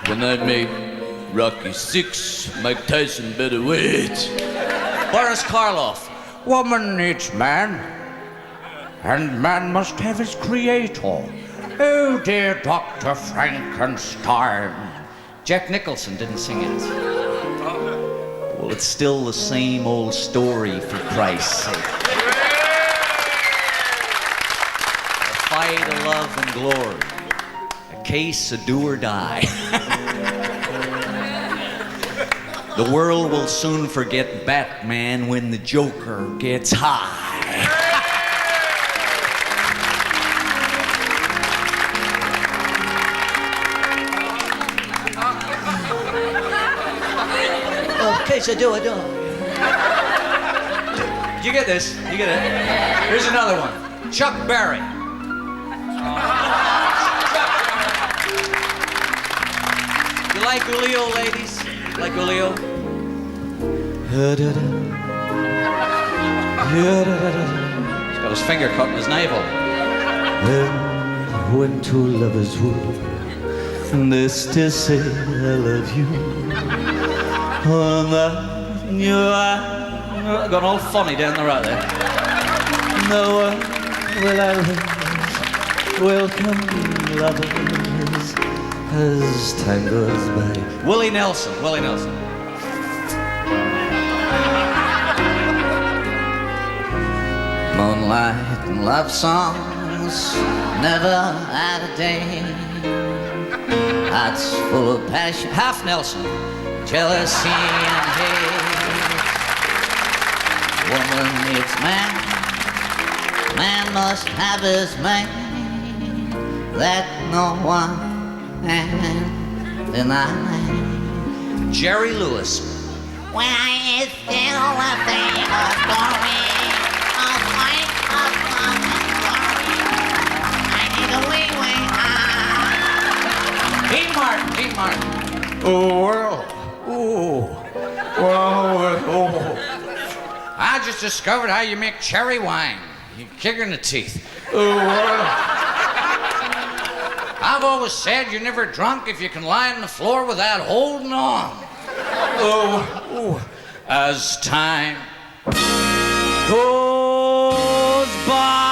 When I made Rocky VI, Mike Tyson better wait. Boris Karloff. Woman needs man, and man must have his creator. Oh, dear Dr. Frankenstein. Jack Nicholson didn't sing it. Well, it's still the same old story, for Christ's sake. A fight of love and glory. A case of do or die. The world will soon forget Batman when the Joker gets high. Okay, so do it. Did you get this? You get it? Here's another one. Chuck Berry. You like Julio, ladies? Like Julio? He's got his finger cut in his navel. When two lovers woo, they still say I love you. Got all funny down the right there. No one will I welcome lovers as time goes by. Willie Nelson. Moonlight and love songs, never had a day. Hearts full of passion, Half Nelson. jealousy and hate. Woman needs man, man must have his mate. That no one can deny. Jerry Lewis. When I is still a famous story of fight of love and glory, I need a way high. Dean Martin. Oh, well. Oh. I just discovered how you make cherry wine. You kick her in the teeth. Oh, well. I've always said you're never drunk if you can lie on the floor without holding on. Oh. As time goes by.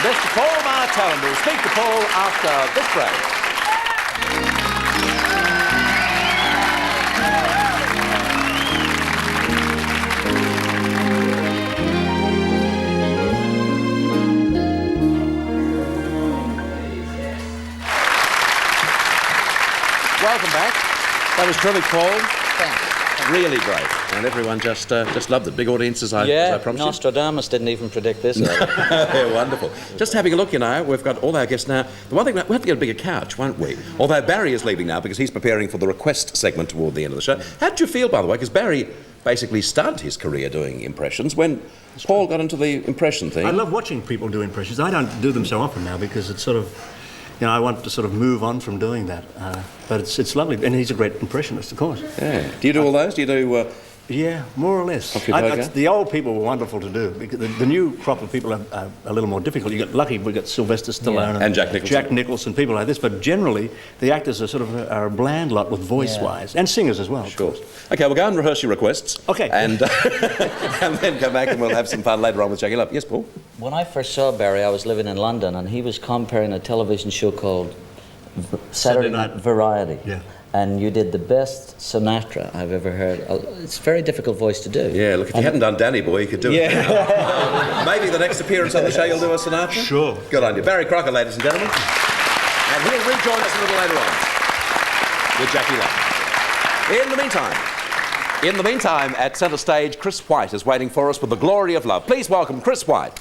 Mr. Paul Martellin will speak to Paul after this break. Welcome back. That was terrific, Paul. Thanks. Really great. And everyone just loved it. Big audiences, as I promised you. Nostradamus didn't even predict this. Yeah, wonderful. Just having a look, we've got all our guests now. The one thing, we have to get a bigger couch, won't we? Although Barry is leaving now because he's preparing for the request segment toward the end of the show. How did you feel, by the way? Because Barry basically stud his career doing impressions when Paul got into the impression thing. I love watching people do impressions. I don't do them so often now because it's sort of, you know, I want to sort of move on from doing that. But it's lovely, and he's a great impressionist, of course. Yeah. Do you do all those? Do you do... Yeah, more or less. Poker? The old people were wonderful to do. Because the new crop of people are a little more difficult. You got lucky, we got Sylvester Stallone and Jack Nicholson. People like this. But generally, the actors are sort of a bland lot with voice-wise, and singers as well. Sure. Okay, we'll go and rehearse your requests. Okay. And and then come back and we'll have some fun later on with Jackie Love. Yes, Paul. When I first saw Barry, I was living in London, and he was comparing a television show called Saturday Night Variety. Yeah. And you did the best Sinatra I've ever heard. It's a very difficult voice to do. Yeah, look, if you hadn't done Danny Boy, you could do it. Maybe the next appearance on the show you'll do a Sinatra? Sure. Good on you. Barry Crocker, ladies and gentlemen. And he'll rejoin us a little later on with Jackie Love. In the meantime, at centre stage, Chris White is waiting for us with The Glory of Love. Please welcome Chris White.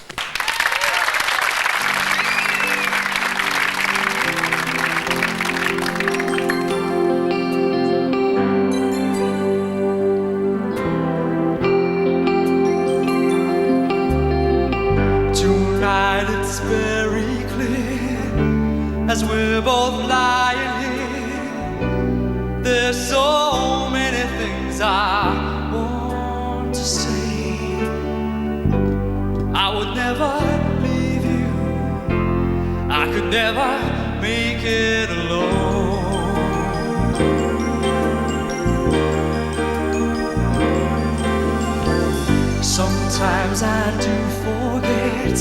It's very clear as we're both lying here. There's so many things I want to say. I would never leave you. I could never make it alone. Sometimes I do forget,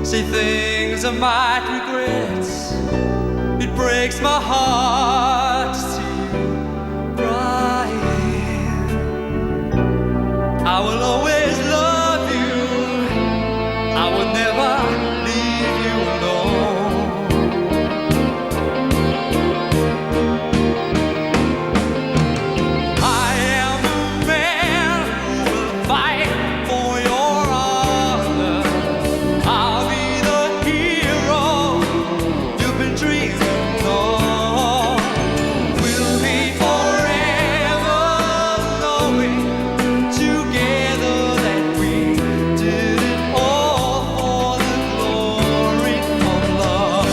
say things I might regret. It breaks my heart to see you crying. I will always love you. I would never leave you alone. I am a man who will fight for your honor. I'll be the hero you've been dreaming of. We'll be forever knowing together that we did it all for the glory of love.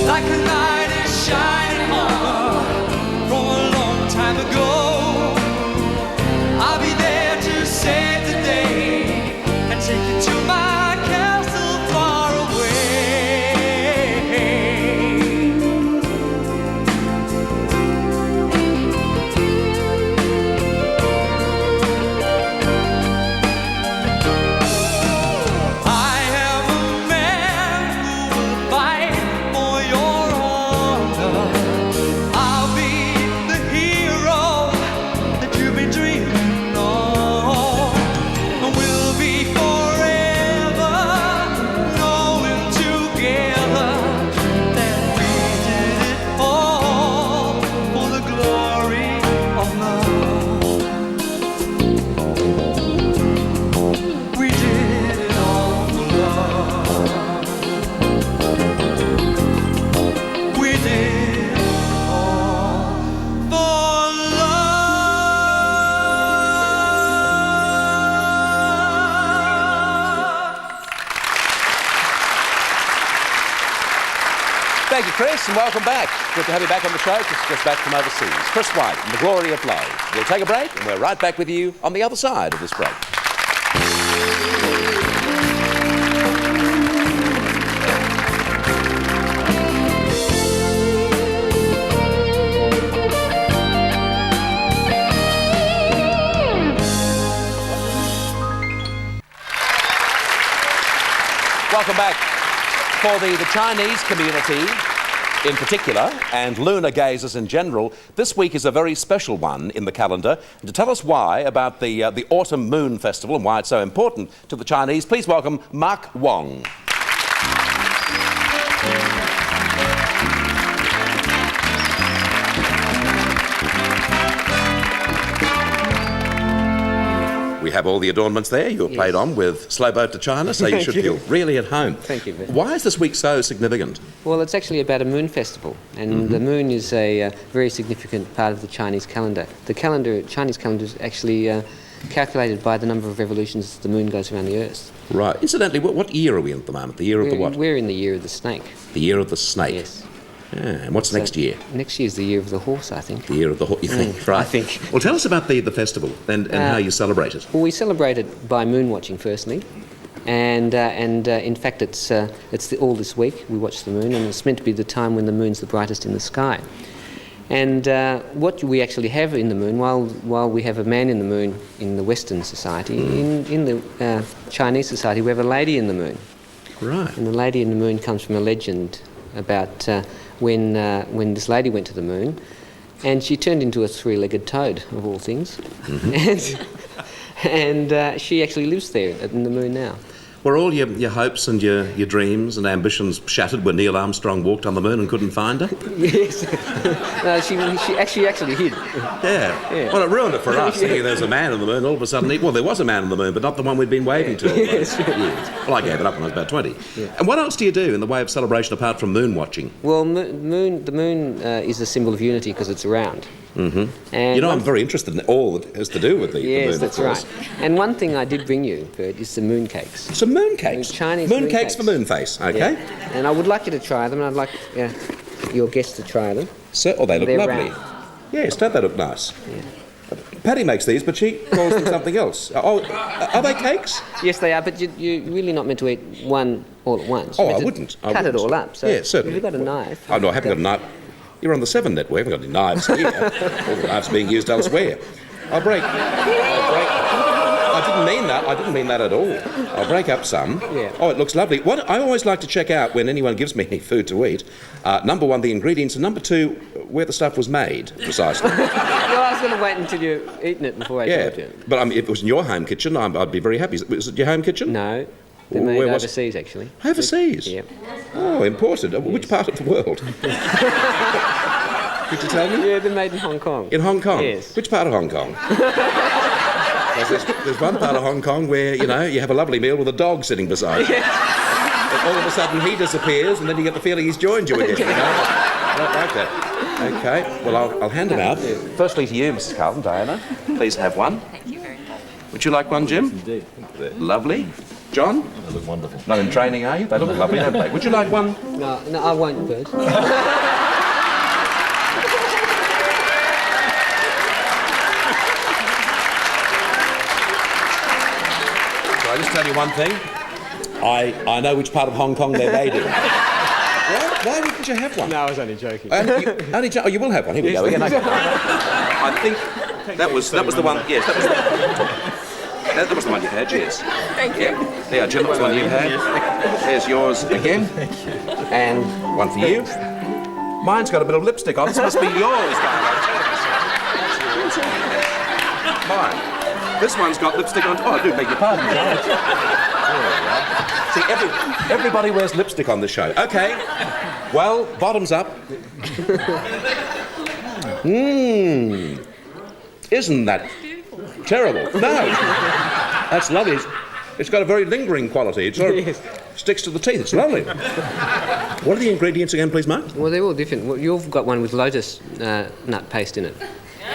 Like a light is shining on from a long time ago. I'll be there to save the day and take you to my castle far away. I am a man who will fight for your honor. I'll be the hero that you've been dreaming of. And we'll be forever knowing together that we did it all for the glory of love. We did it all for love. We did it all for love. Thank you, Chris, and welcome back. Good to have you back on the show. Just back from overseas. Chris White and The Glory of Love. We'll take a break, and we're right back with you on the other side of this break. Welcome back. For the Chinese community in particular, and lunar gazers in general, this week is a very special one in the calendar. And to tell us why about the Autumn Moon Festival and why it's so important to the Chinese, please welcome Mark Wong. We have all the adornments there. You were played on with Slow Boat to China, so you should feel really at home. Thank you, Bert. Why is this week so significant? Well, it's actually about a moon festival, and the moon is a very significant part of the Chinese calendar. The Chinese calendar is actually calculated by the number of revolutions the moon goes around the Earth. Right. Incidentally, what year are we in at the moment? The year of the what? We're in the year of the snake. The year of the snake. Yes. Yeah. And what's next year? Next year is the year of the horse, I think. The year of the horse, you think? Right. I think. Well, tell us about the festival and how you celebrate it. Well, we celebrate it by moon watching, firstly. And in fact, it's all this week. We watch the moon, and it's meant to be the time when the moon's the brightest in the sky. And what we actually have in the moon, while we have a man in the moon in the Western society, in the Chinese society, we have a lady in the moon. Right. And the lady in the moon comes from a legend about when this lady went to the moon, and she turned into a three-legged toad, of all things. And she actually lives there in the moon now. Were all your hopes and your dreams and ambitions shattered when Neil Armstrong walked on the moon and couldn't find her? Yes. No, she actually hid. Yeah. Well, it ruined it for us, thinking there was a man on the moon. All of a sudden, well, there was a man on the moon, but not the one we'd been waving to all those years. Well, I gave it up when I was about 20. Yeah. And what else do you do in the way of celebration apart from moon watching? Well, the moon is a symbol of unity because it's round. Mm-hmm. And I'm very interested in all that has to do with the moon. Yes, that's right. And one thing I did bring you, Bert, is the moon cakes. Some moon cakes? Chinese moon cakes for Moonface, okay. Yeah. And I would like you to try them, and I'd like your guests to try them. So, they look lovely. Round. Yes, don't they look nice? Yeah. Patty makes these, but she calls them something else. Oh, are they cakes? Yes, they are, but you're really not meant to eat one all at once. Oh, I wouldn't. Cut it all up. So yeah, certainly. If you've got a knife... Oh, no, I haven't got a knife. You're on the 7 network. We haven't got any knives here. All the knives being used elsewhere. I'll break. I didn't mean that at all. I'll break up some. Yeah. Oh, it looks lovely. What I always like to check out when anyone gives me any food to eat, number 1, the ingredients, and number 2, where the stuff was made, precisely. Well, I was going to wait until you've eaten it before I told you. But if it was in your home kitchen, I'd be very happy. Was it your home kitchen? No. They're made overseas, actually. Overseas? Yeah. Oh, imported. Yes. Which part of the world? Could you tell me? Yeah, they're made in Hong Kong. In Hong Kong? Yes. Which part of Hong Kong? There's one part of Hong Kong where, you have a lovely meal with a dog sitting beside you. And all of a sudden he disappears, and then you get the feeling he's joined you again. I don't like that. Okay, well, I'll hand them out. Firstly to you, Mrs. Carlton, Diana. Please have one. Thank you very much. Would you like one, Jim? Yes, indeed. Lovely. John? They look wonderful. Not in training, are you? They look lovely, don't they? Would you like one? No, I won't, Bert. I'll just tell you one thing. I know which part of Hong Kong they're made in. Why wouldn't you have one? No, I was only joking. You will have one. Here we go again. I think that was the one. Yes, that was the one you had. Yes. Thank you. There, Jim, that's the one you had. There's yours again. And one for you. Mine's got a bit of lipstick on. This must be yours, darling. Mine. This one's got lipstick on. Oh, I do beg your pardon. See, everybody wears lipstick on this show. Okay. Well, bottoms up. Isn't that terrible? No. That's lovely. It's got a very lingering quality. It sort of sticks to the teeth. It's lovely. What are the ingredients again, please, Mark? Well, they're all different. Well, you've got one with lotus nut paste in it.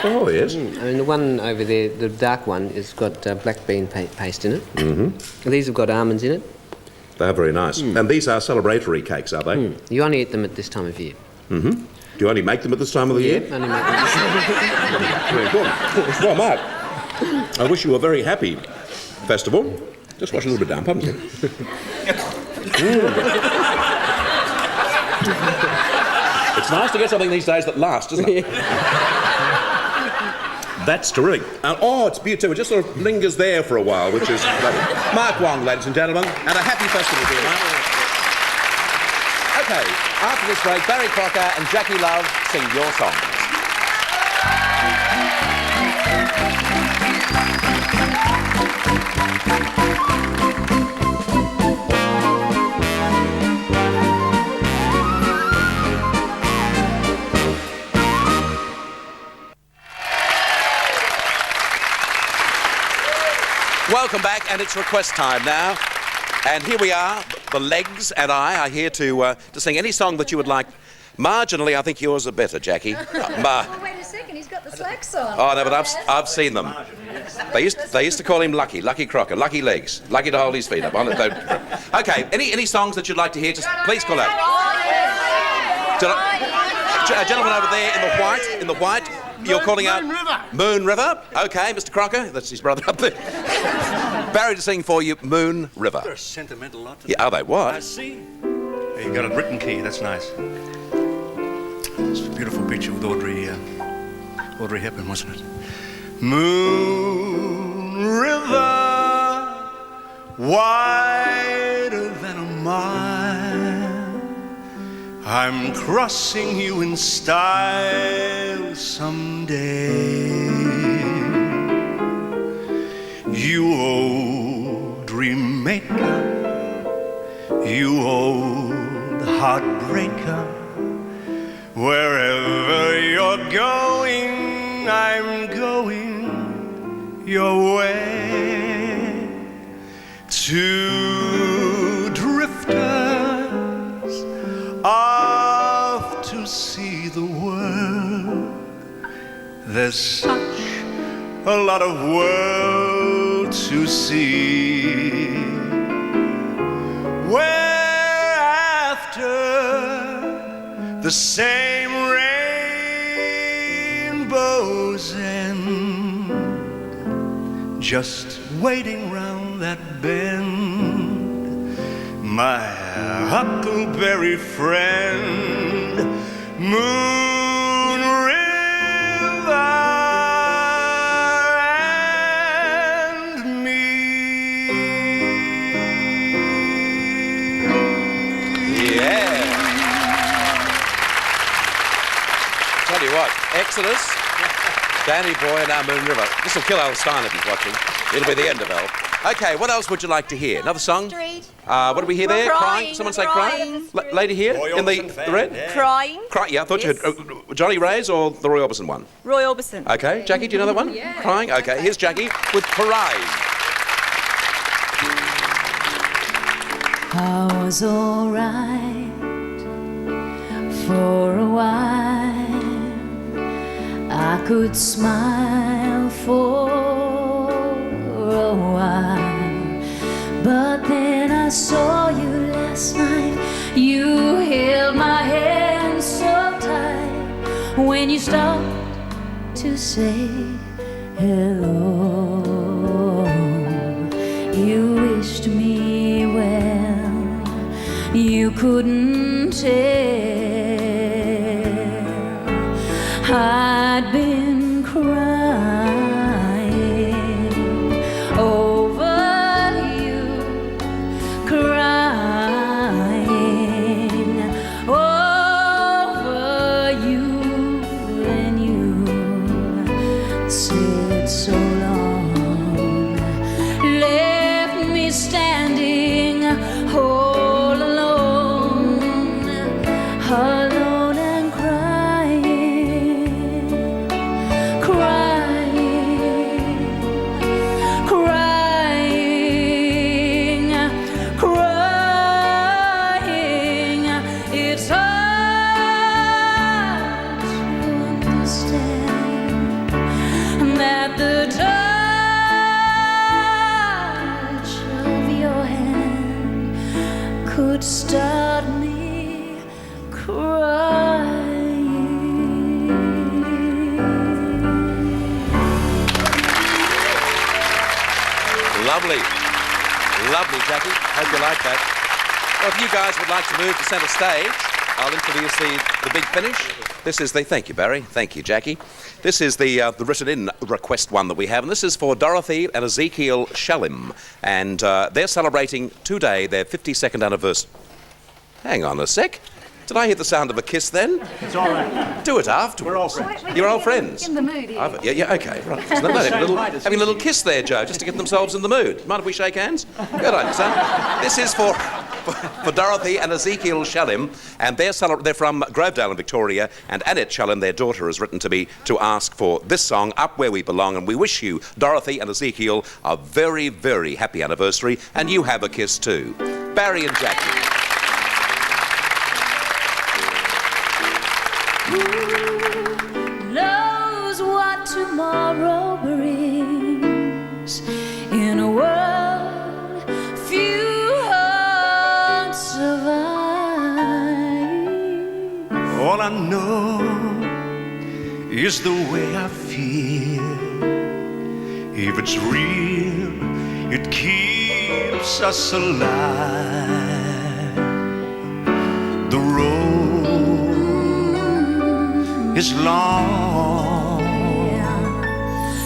Oh, yes. I mean, the one over there, the dark one, has got black bean paste in it. Mm-hmm. These have got almonds in it. They're very nice. And these are celebratory cakes, are they? You only eat them at this time of year. Mm-hmm. Do you only make them at this time of the year? Yeah, only make them. Very good. Well, Mark, I wish you a very happy festival. Just wash a little bit down, haven't you? It's nice to get something these days that lasts, isn't it? That's terrific. And, it's beautiful. It just sort of lingers there for a while, which is lovely. Mark Wong, ladies and gentlemen, and a happy festival to you, Mark. OK, after this break, Barry Crocker and Jackie Love sing your songs. Welcome back, and it's request time now. And here we are, the Legs and I are here to sing any song that you would like. Marginally, I think yours are better, Jackie. Oh, wait a second, he's got the slacks on. Oh, no, but I've seen them. They used to call him Lucky Crocker, Lucky Legs, lucky to hold his feet up. Okay, any songs that you'd like to hear, just please call out. Gentleman over there in the white, you're calling out... Moon River. Moon River. Okay, Mr. Crocker, that's his brother up there. Barry to sing for you, Moon River. They're a sentimental lot. Yeah, are they? What? I see. You got a written key, that's nice. It's a beautiful picture with Audrey Hepburn, wasn't it? Moon River, wider than a mile. I'm crossing you in style someday. You old dream maker, you old heartbreaker. Wherever you're going, I'm going your way. Two drifters off to see the world. There's such a lot of world to see. We're after the same rainbow's end, just waiting round that bend. My huckleberry friend, Moon River and me. Yeah. Tell you what, Exodus, Danny Boy and our Moon River. This will kill Al Stein if he's watching. It'll be the end of Al. Okay, what else would you like to hear? Another song? What do we hear there? Crying? Someone say crying? Lady here in the red? Crying. Yeah, I thought you had Johnny Ray's or the Roy Orbison one? Roy Orbison. Okay, Jackie, do you know that one? Yeah. Crying? Okay, here's Jackie with Parade. I was alright for a while. I could smile for a while, but then I saw you last night. You held my hand so tight when you stopped to say hello. You wished me well, you couldn't tell I'd been crying over you, crying over you, and you said so long, left me standing all alone, alone and crying, crying, crying, crying. It's hard to understand that the touch of your hand could start me crying. Lovely. Lovely, Jackie. Hope you like that. Well, if you guys would like to move to centre stage, I'll introduce the big finish. This is the... Thank you, Barry. Thank you, Jackie. This is the written-in request one that we have, and this is for Dorothy and Ezekiel Shallim. And they're celebrating today their 52nd anniversary. Hang on a sec. Did I hear the sound of a kiss then? It's all right. Do it afterwards. We're all friends. You're all friends. In the mood, yeah. Yeah, okay, right. Having a little kiss there, Joe, just to get themselves in the mood. Mind if we shake hands? Good on you, son. This is for Dorothy and Ezekiel Shallim, and they're from Grovedale in Victoria, and Annette Shallim, their daughter, has written to me to ask for this song, Up Where We Belong, and we wish you, Dorothy and Ezekiel, a very, very happy anniversary, and you have a kiss too. Barry and Jackie. Who knows what tomorrow brings in a world few hearts survive? All I know is the way I feel. If it's real, it keeps us alive. The road is long,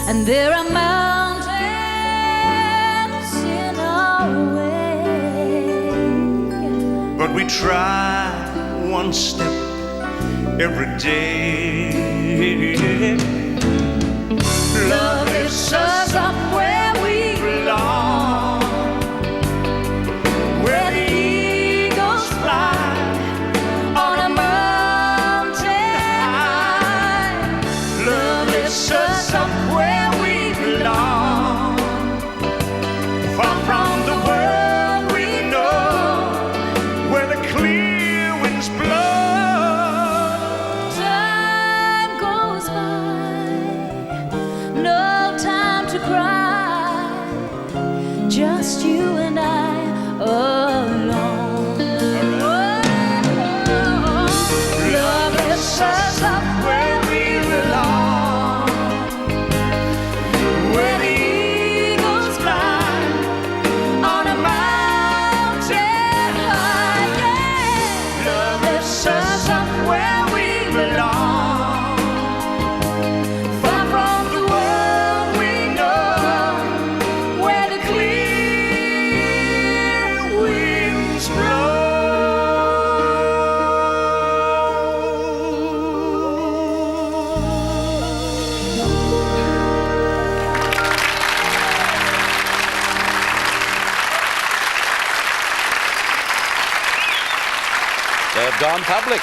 and there are mountains in our way, but we try one step every day. love lifts us up where we belong, where the eagles fly on a mountain high. Love lifts us up where we belong, Far from the world we know, where the clear winds blow. time goes by, no time to cry, just you and I alone. Love lifts us up where we belong, where the eagles fly on a mountain high. Yeah. Love lifts us up where we belong, far from the world we know, where the clear winds blow. They've gone public.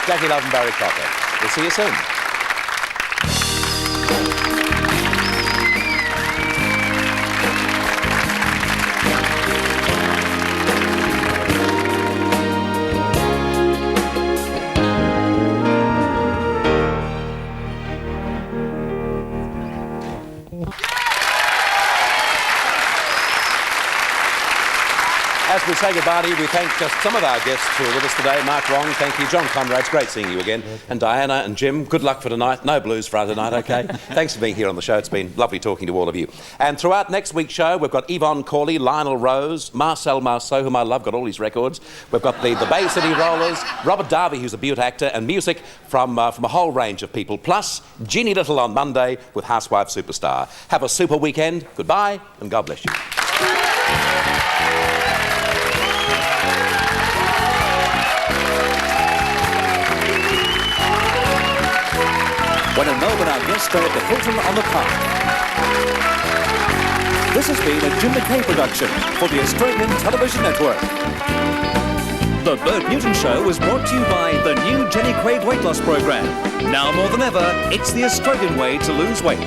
Jackie Love and Barry Crocker. We'll see you soon. As we say goodbye to you, we thank just some of our guests who are with us today. Mark Wong, thank you. John Conrad's great seeing you again. And Diana and Jim, good luck for tonight. No blues for tonight, OK? Thanks for being here on the show. It's been lovely talking to all of you. And throughout next week's show, we've got Yvonne Corley, Lionel Rose, Marcel Marceau, whom I love, got all his records. We've got the Bay City Rollers, Robert Darby, who's a Butte actor, and music from a whole range of people. Plus, Jeannie Little on Monday with Housewife Superstar. Have a super weekend. Goodbye, and God bless you. When in Melbourne, our guests stay at the Hilton on the Park. This has been a Jim McKay production for the Australian Television Network. The Bert Newton Show was brought to you by the new Jenny Craig weight loss program. Now more than ever, it's the Australian way to lose weight.